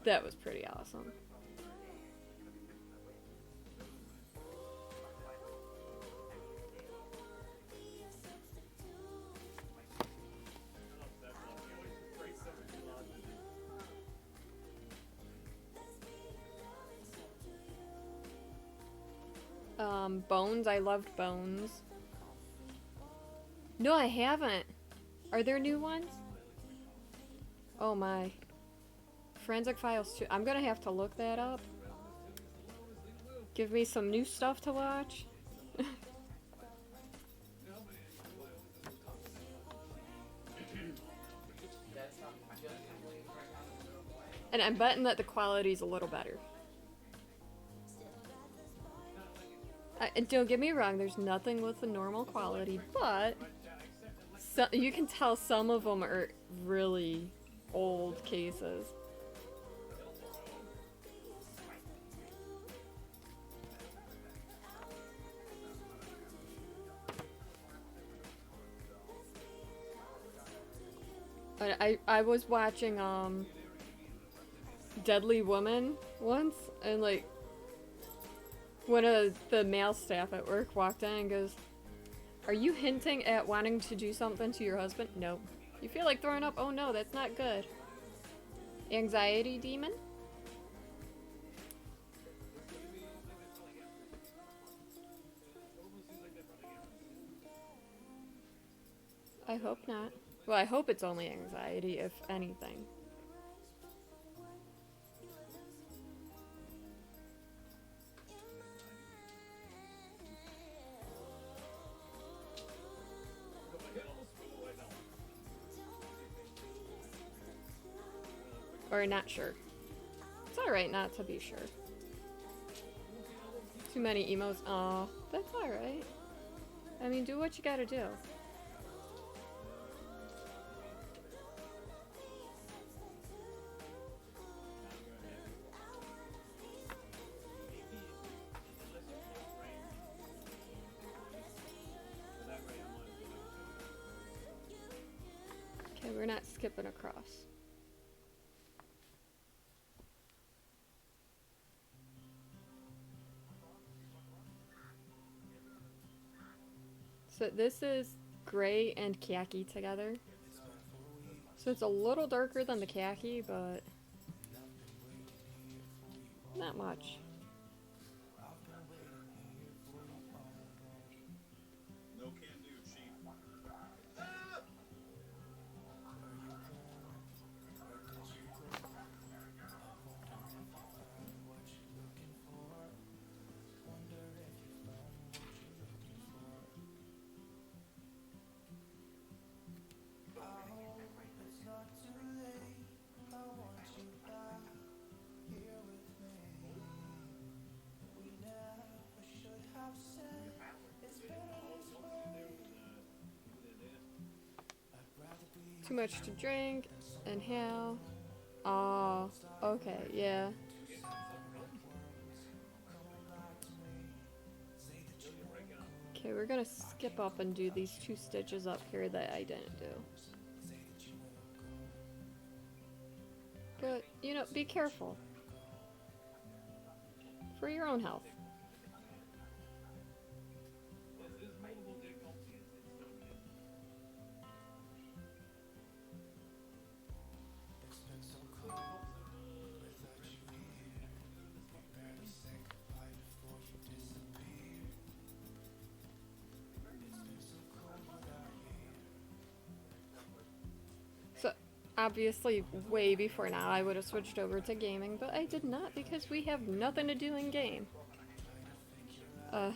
That was pretty awesome. Bones, I loved Bones. No, I haven't. Are there new ones? Oh my. Forensic Files 2. I'm gonna have to look that up. Give me some new stuff to watch. And I'm betting that the quality's a little better. And don't get me wrong, there's nothing with the normal quality, but you can tell some of them are really old cases. I was watching Deadly Woman once, and like one of the male staff at work walked in and goes, "Are you hinting at wanting to do something to your husband?" "No." "You feel like throwing up?" "Oh no, that's not good." Anxiety demon? I hope not. Well, I hope it's only anxiety, if anything. Or not sure. It's alright not to be sure. Too many emos. Aw, that's alright. I mean, do what you gotta do. Okay, we're not skipping across. So this is gray and khaki together. So it's a little darker than the khaki, but not much. No can do, chief. Too much to drink, inhale. Oh, okay, yeah. Okay, we're gonna skip up and do these 2 stitches up here that I didn't do. But, you know, be careful. For your own health. So, obviously, way before now, I would have switched over to gaming, but I did not because we have nothing to do in game. But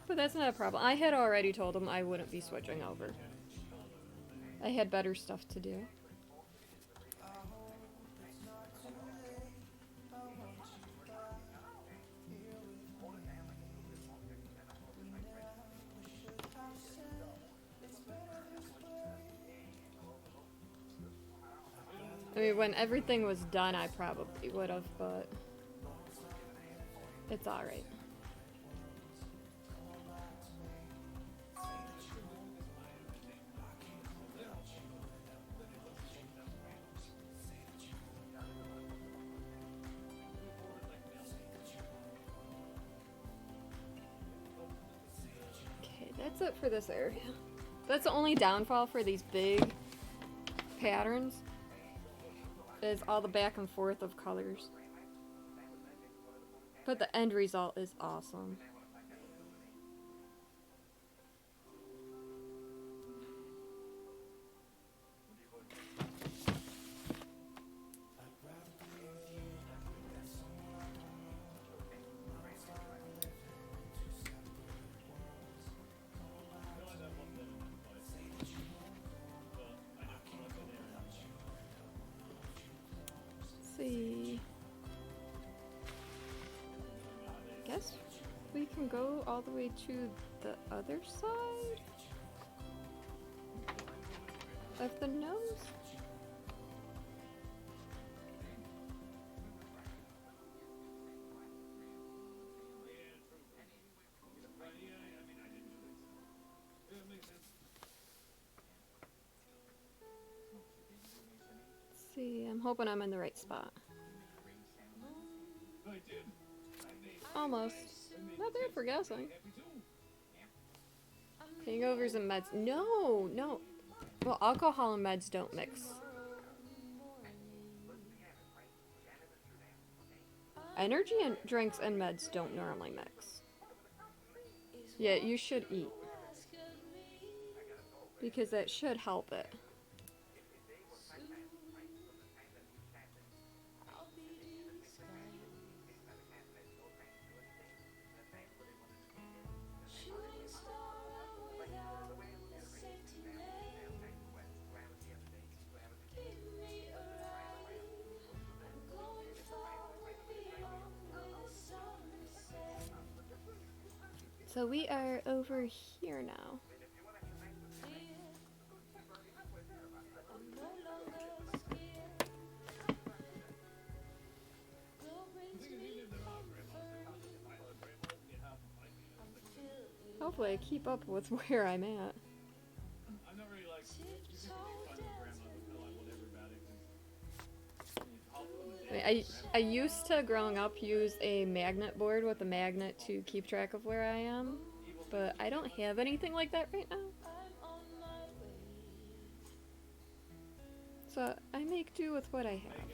that's not a problem. I had already told him I wouldn't be switching over. I had better stuff to do. I mean, when everything was done, I probably would have, but it's alright. Okay, that's it for this area. That's the only downfall for these big patterns, is all the back and forth of colors. But the end result is awesome. See. Guess we can go all the way to the other side of the nose. Let's see, I'm hoping I'm in the right spot. Almost. Not bad for guessing. Hangovers and meds. No, no. Well, alcohol and meds don't mix. Energy and drinks and meds don't normally mix. Yeah, you should eat, because that should help it. So we are over here now. Hopefully I keep up with where I'm at. I'm not really like, you can make fun of grandma, but tell like whatever about it. I used to, growing up, use a magnet board with a magnet to keep track of where I am, but I don't have anything like that right now. So I make do with what I have.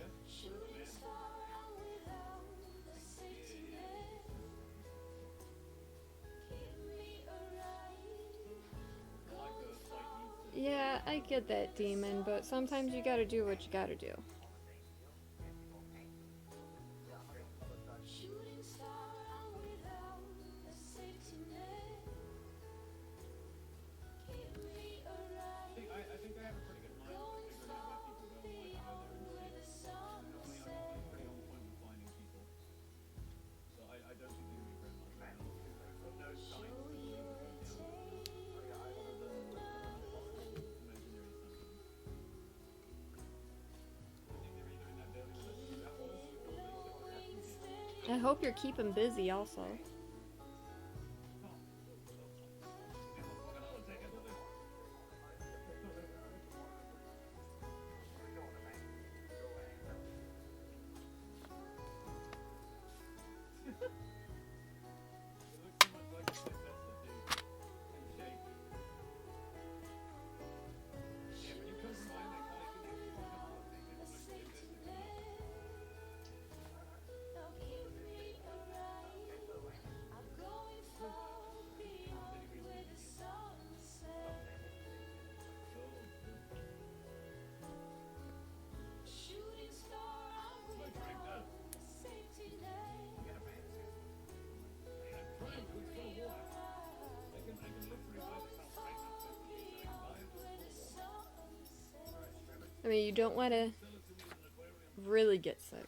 Yeah, I get that, demon, but sometimes you gotta do what you gotta do. I hope you're keeping busy also. I mean, you don't want to really get sick.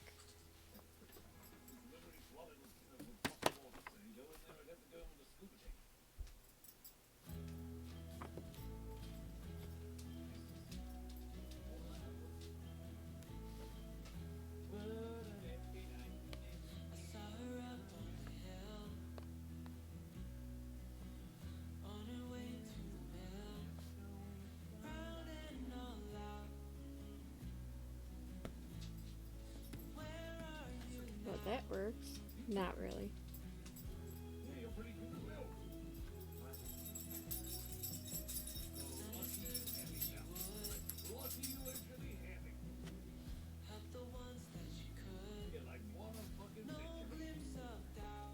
Not really.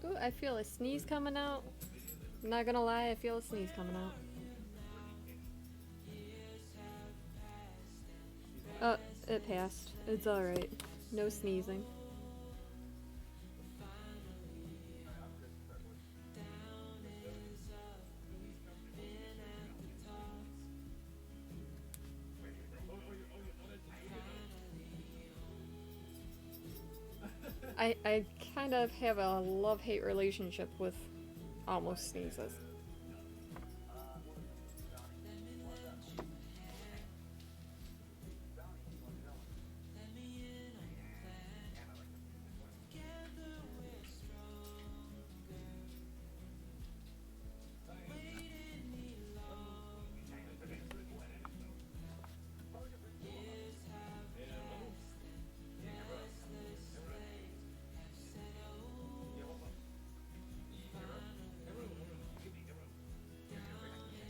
Ooh, I feel a sneeze coming out. I'm not gonna lie, I feel a sneeze coming out. Oh, it passed. It's alright. No sneezing. I kind of have a love-hate relationship with almost sneezes.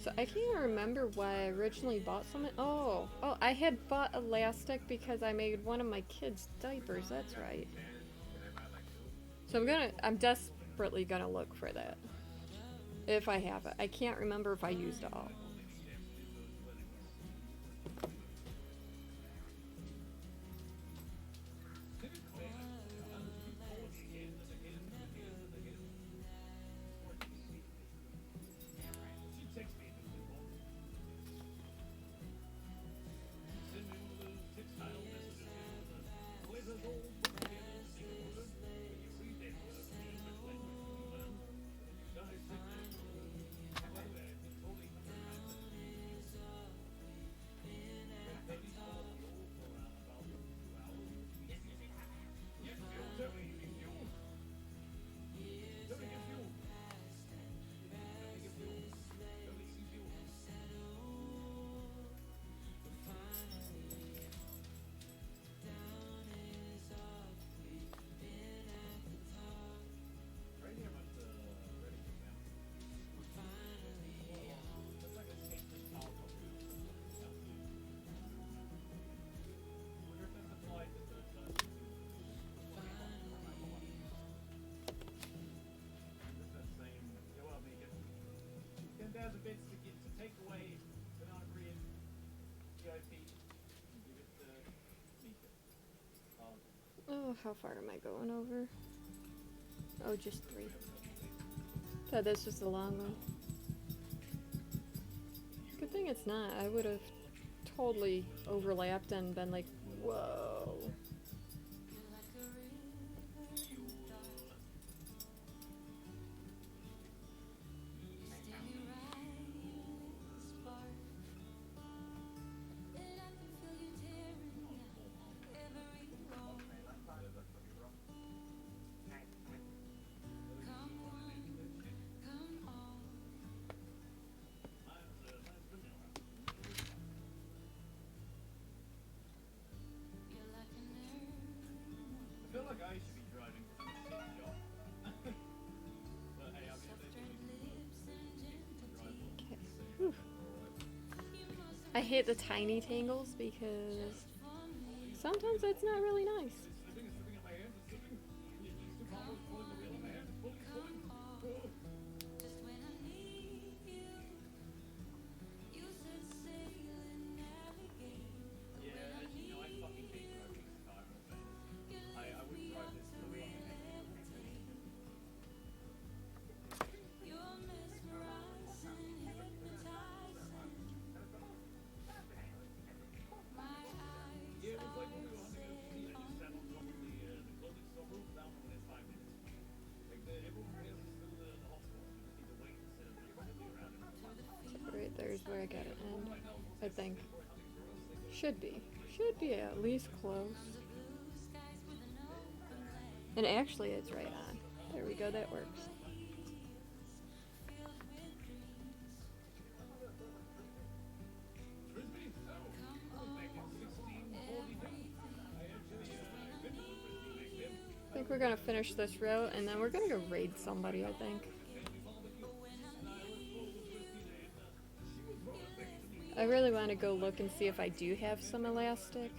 So I can't remember why I originally bought something. Oh, I had bought elastic because I made one of my kids' diapers. That's right. So I'm desperately gonna look for that. If I have it. I can't remember if I used it all. Bits to get to take away the non-agreeing VIP and give it to Mika. Oh, how far am I going over? Oh, just 3. Thought this was the long one. Good thing it's not. I would have totally overlapped and been like, whoa. I feel like I should be driving because I'm a shit job. But hey, I mean, Okay. Whew. I hate the tiny tangles because sometimes it's not really nice. slipping in my hand, it's slipping. It's too powerful, it's pulling the wheel in my hand, it's pulling. Yeah, you know, I fucking hate driving this car. I wouldn't drive this for long. Yeah, it was like when we were hunting a tree, I just sat on top of the clothing store roof down within 5 minutes. Like, everyone else is still in the hospital. You just need to wait instead of like fiddling around and Right there's where I gotta end. I think. Should be at least close. And actually it's right on. There we go, that works. Frisbee? Oh, back in 1642. I actually, invented the Frisbee back then. I think We're gonna finish this row and then we're gonna go raid somebody, I think. I really want to go look and see if I do have some elastic.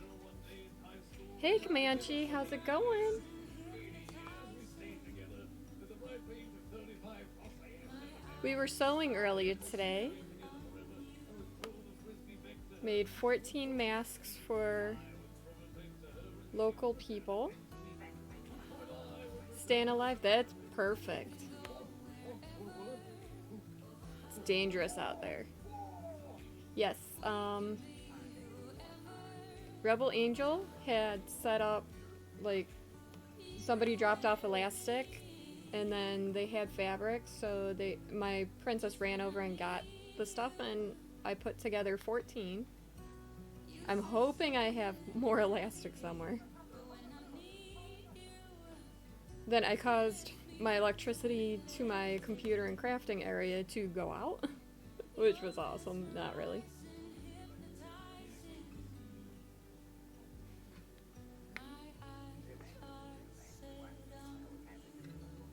Hey Comanche, how's it going? We were sewing earlier today. Made 14 masks for local people. Staying alive, that's perfect. It's dangerous out there. Yes, Rebel Angel had set up, like, somebody dropped off elastic, and then they had fabric, so my princess ran over and got the stuff, and I put together 14. I'm hoping I have more elastic somewhere. Then I caused my electricity to my computer and crafting area to go out, which was awesome. Not really.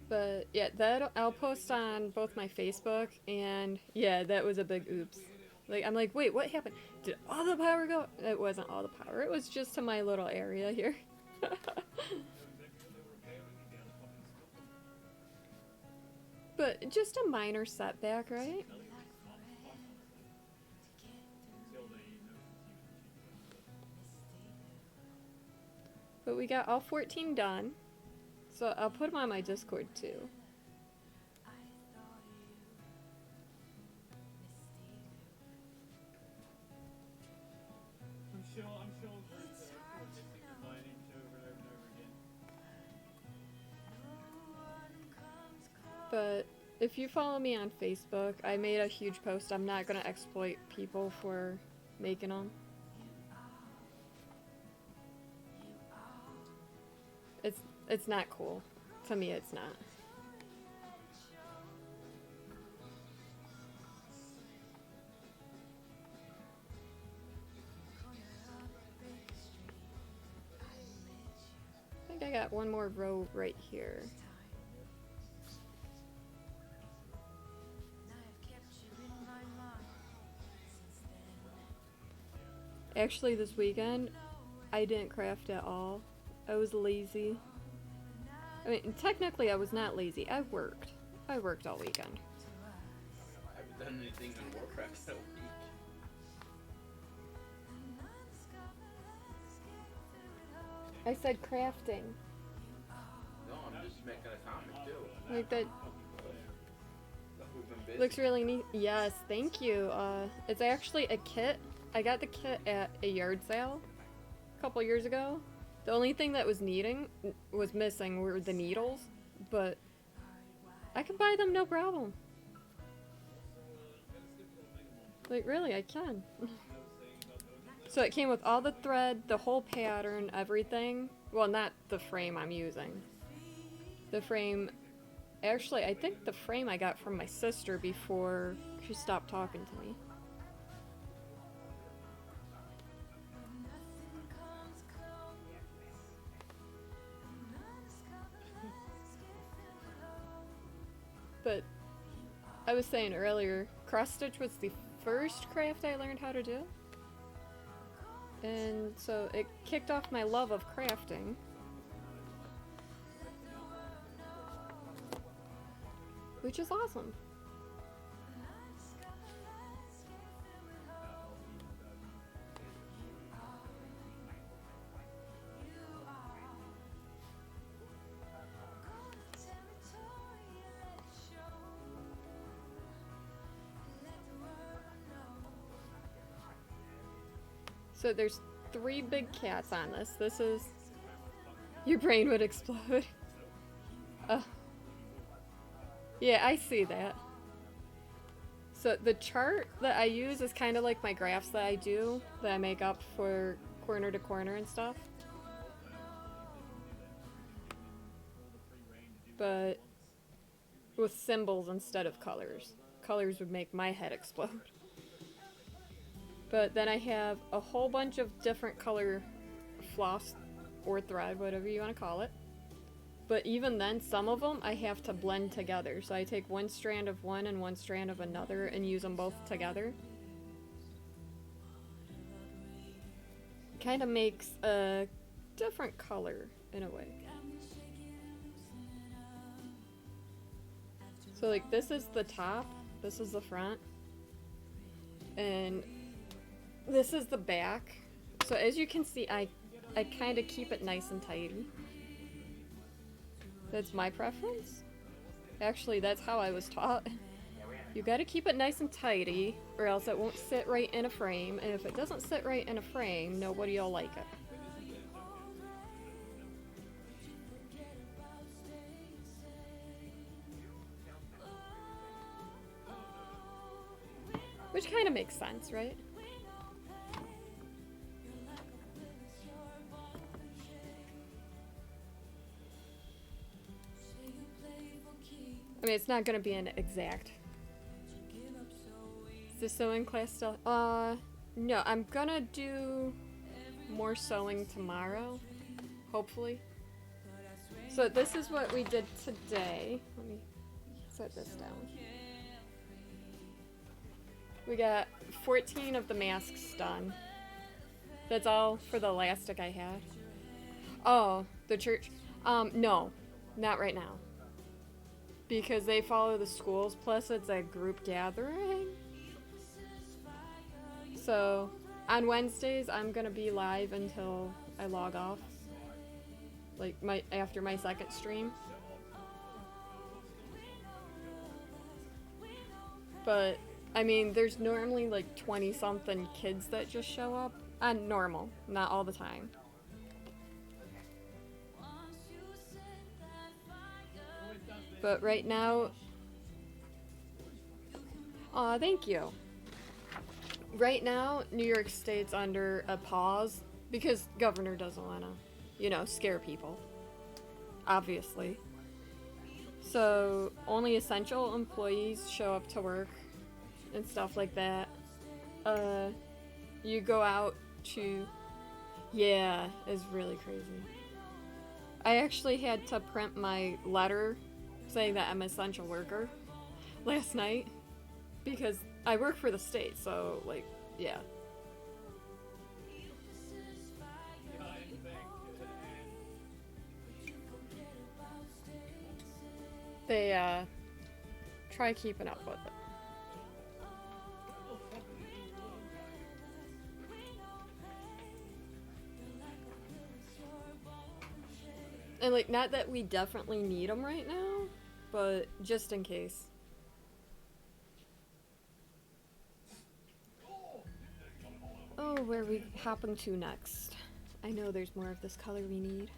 But yeah, that I'll post on both my Facebook and yeah, that was a big oops. Like I'm like, wait, what happened? Did all the power go? It wasn't all the power. It was just to my little area here. But just a minor setback, right? But we got all 14 done. So I'll put them on my Discord too. I'm sure there's mining over and over again. But if you follow me on Facebook, I made a huge post. I'm not gonna exploit people for making them. It's not cool. To me, it's not. I think I got one more row right here. Actually, this weekend, I didn't craft at all. I was lazy. I mean, technically I was not lazy. I worked. I worked all weekend. I haven't done anything in Warcraft that week. I said crafting. No, I'm just making a comic too. Like that We've been busy. looks really neat. Yes, thank you. It's actually a kit. I got the kit at a yard sale a couple years ago. The only thing that was missing were the needles, but I can buy them no problem. Like really, I can. So it came with all the thread, the whole pattern, everything. Well, not the frame I'm using. The frame, actually, I think the frame I got from my sister before she stopped talking to me. But I was saying earlier, cross stitch was the first craft I learned how to do. And so it kicked off my love of crafting. Which is awesome. So there's 3 big cats on this. This is... Your brain would explode. Yeah, I see that. So the chart that I use is kind of like my graphs that I do, that I make up for corner to corner and stuff. But with symbols instead of colors. Colors would make my head explode. But then I have a whole bunch of different color floss or thread, whatever you want to call it. But even then, some of them I have to blend together. So I take one strand of one and one strand of another and use them both together. Kind of makes a different color in a way. So like this is the top, this is the front, and this is the back. So as you can see, I kind of keep it nice and tidy. That's my preference. Actually, that's how I was taught. You gotta keep it nice and tidy, or else it won't sit right in a frame, and if it doesn't sit right in a frame, nobody will like it. Which kind of makes sense, right? I mean, it's not gonna be an exact. Is the sewing class still? No, I'm gonna do more sewing tomorrow, hopefully. So this is what we did today. Let me set this down. We got 14 of the masks done. That's all for the elastic I had. Oh, the church? No, not right now. Because they follow the schools, plus it's a group gathering. So, on Wednesdays, I'm gonna be live until I log off. Like, after my second stream. But, I mean, there's normally like 20-something kids that just show up. On normal, not all the time. But right now... Aw, thank you. Right now, New York State's under a pause because governor doesn't want to, you know, scare people. Obviously. So, only essential employees show up to work and stuff like that. You go out to... Yeah, it's really crazy. I actually had to print my letter saying that I'm an essential worker last night because I work for the state, so like, yeah. They try keeping up with it. And like, not that we definitely need them right now, but just in case. Oh, where are we hopping to next? I know there's more of this color we need.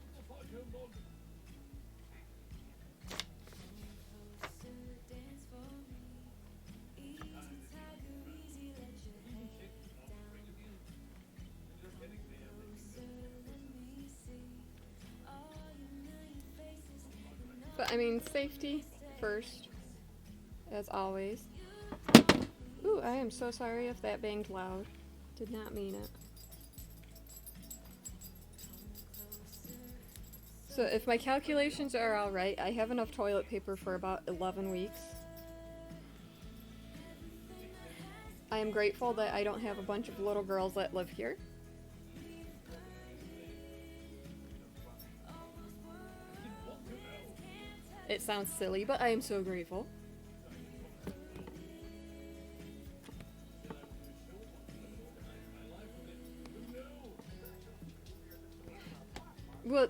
But I mean, safety first, as always. Ooh, I am so sorry if that banged loud. Did not mean it. So if my calculations are alright, I have enough toilet paper for about 11 weeks. I am grateful that I don't have a bunch of little girls that live here. It sounds silly, but I am so grateful. Well,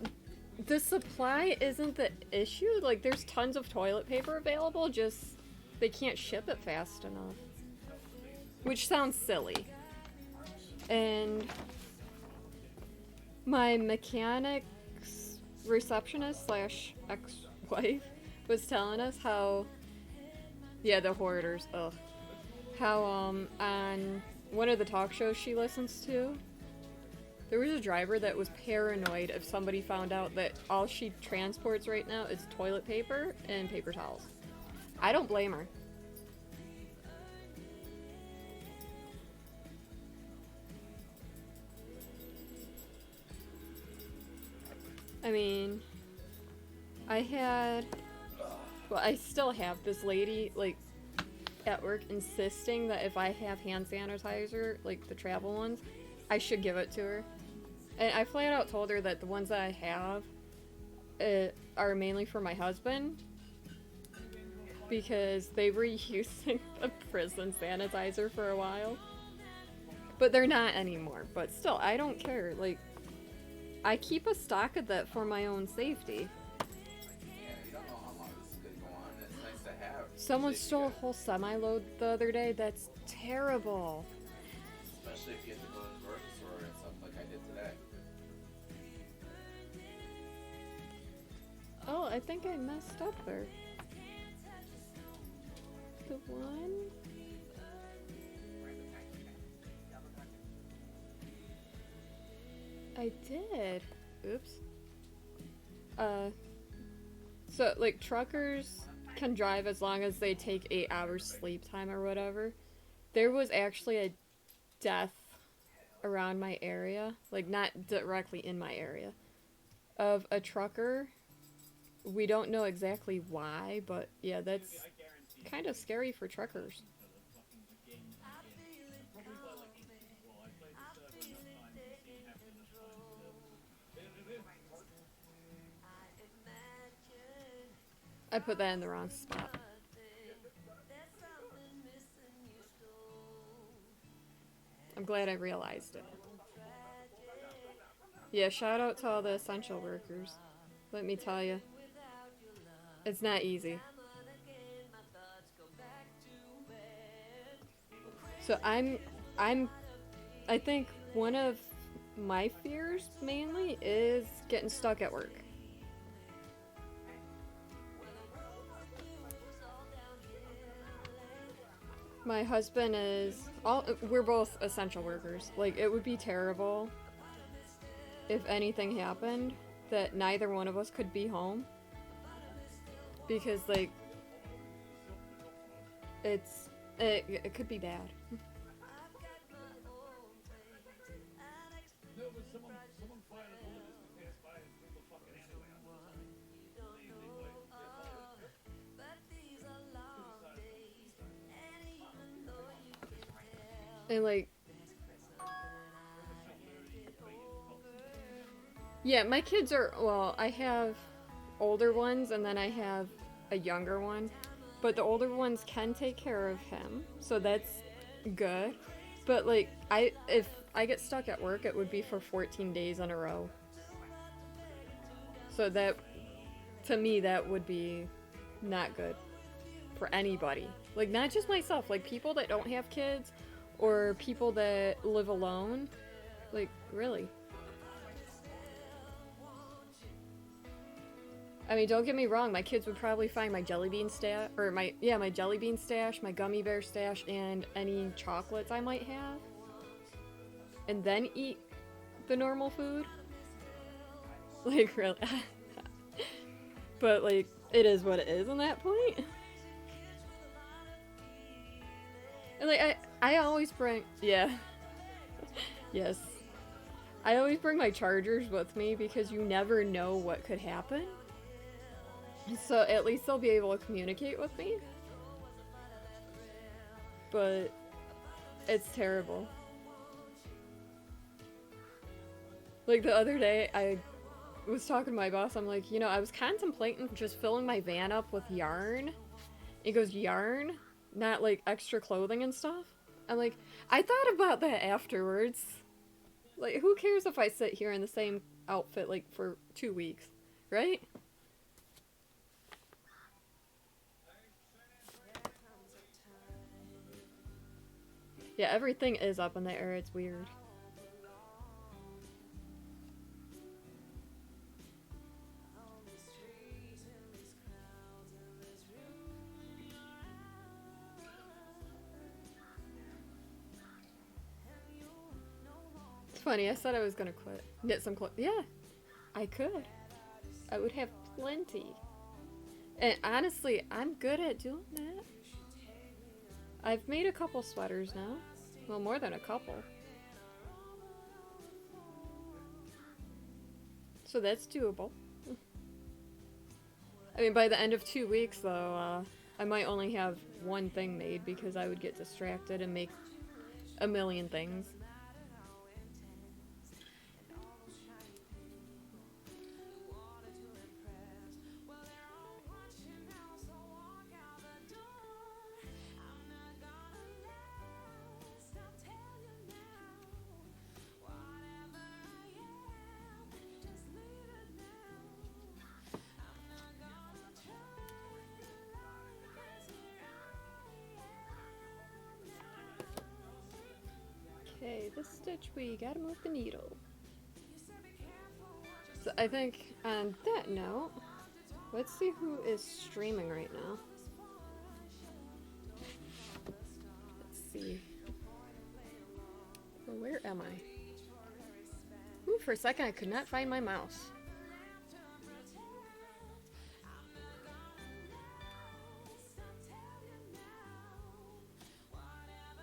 the supply isn't the issue. Like, there's tons of toilet paper available, just they can't ship it fast enough. Which sounds silly. And my mechanic's receptionist slash ex-wife was telling us how, yeah, the hoarders, ugh. How, on one of the talk shows she listens to, there was a driver that was paranoid if somebody found out that all she transports right now is toilet paper and paper towels. I don't blame her. I mean, I had, well, I still have this lady, like, at work insisting that if I have hand sanitizer, like the travel ones, I should give it to her. And I flat out told her that the ones that I have are mainly for my husband, because they were using the prison sanitizer for a while. But they're not anymore. But still, I don't care. Like, I keep a stock of that for my own safety. Yeah, you don't know how long this is gonna go on. It's nice to have. Someone If you stole a get- whole semi-load the other day. That's terrible. Especially if you have to go to the grocery store and stuff like I did today. Oh, I think I messed up there. The one... I did. Oops. So, like, truckers can drive as long as they take 8 hours sleep time or whatever. There was actually a death around my area, like, not directly in my area, of a trucker. We don't know exactly why, but yeah, that's kind of scary for truckers. I put that in the wrong spot. I'm glad I realized it. Yeah, shout out to all the essential workers. Let me tell you, it's not easy. So I think one of my fears mainly is getting stuck at work. My husband we're both essential workers. Like, it would be terrible if anything happened that neither one of us could be home. Because, like, it could be bad. No, but someone fired a bullet as we passed by and threw the fucking alleyway on And, like, yeah, my kids are, well, I have older ones and then I have a younger one. But the older ones can take care of him, so that's good. But, like, if I get stuck at work, it would be for 14 days in a row. So that, to me, that would be not good for anybody. Like, not just myself, like, people that don't have kids or people that live alone. Like, really. I mean, don't get me wrong, my kids would probably find my jelly bean stash, or my jelly bean stash, my gummy bear stash, and any chocolates I might have. And then eat the normal food. Like, really. But, like, it is what it is on that point. And, like, I always bring, yeah. Yes. I always bring my chargers with me because you never know what could happen. So at least they'll be able to communicate with me. But it's terrible. Like, the other day, I was talking to my boss. I'm like, I was contemplating just filling my van up with yarn. He goes, yarn? Not, like, extra clothing and stuff? I'm like, I thought about that afterwards. Like, who cares if I sit here in the same outfit, like, for 2 weeks, right? Yeah, everything is up in the air. It's weird. It's funny, I said I was gonna quit. Knit some clothes. Yeah, I could. I would have plenty. And honestly, I'm good at doing that. I've made a couple sweaters now. Well, more than a couple. So that's doable. I mean, by the end of 2 weeks, though, I might only have one thing made because I would get distracted and make a million things. Okay, this stitch we gotta move the needle. So I think on that note, let's see who is streaming right now. Let's see. Well, where am I? Ooh, for a second I could not find my mouse.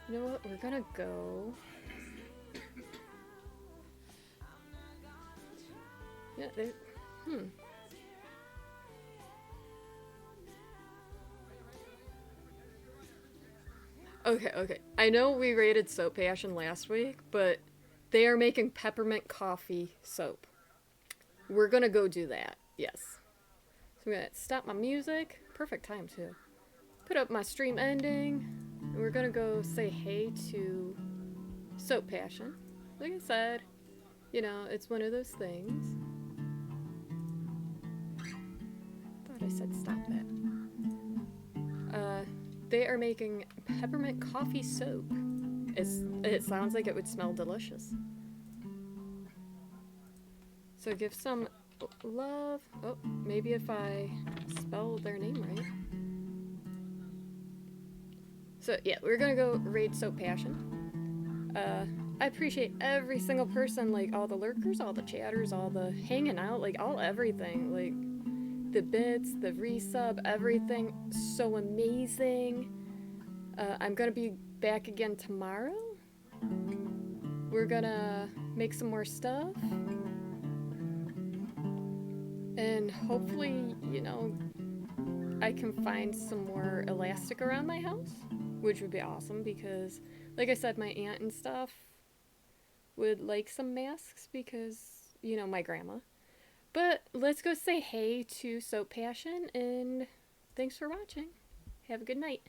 You know what? We're gonna go. Yeah, there. Okay. I know we rated Soap Passion last week, but they are making peppermint coffee soap. We're gonna go do that. Yes. So I'm gonna stop my music. Perfect time too. Put up my stream ending. And we're gonna go say hey to Soap Passion. Like I said, you know, it's one of those things. Thought I said stop that. They are making peppermint coffee soap. It sounds like it would smell delicious. So give some love. Oh, maybe if I spell their name right. So yeah, we're gonna go raid Soap Passion. I appreciate every single person, like all the lurkers, all the chatters, all the hanging out, like all everything, like the bits, the resub, everything, so amazing. I'm gonna be back again tomorrow. We're gonna make some more stuff. And hopefully, you know, I can find some more elastic around my house, which would be awesome because, like I said, my aunt and stuff would like some masks because, you know, my grandma. But let's go say hey to Soap Passion, and thanks for watching. Have a good night.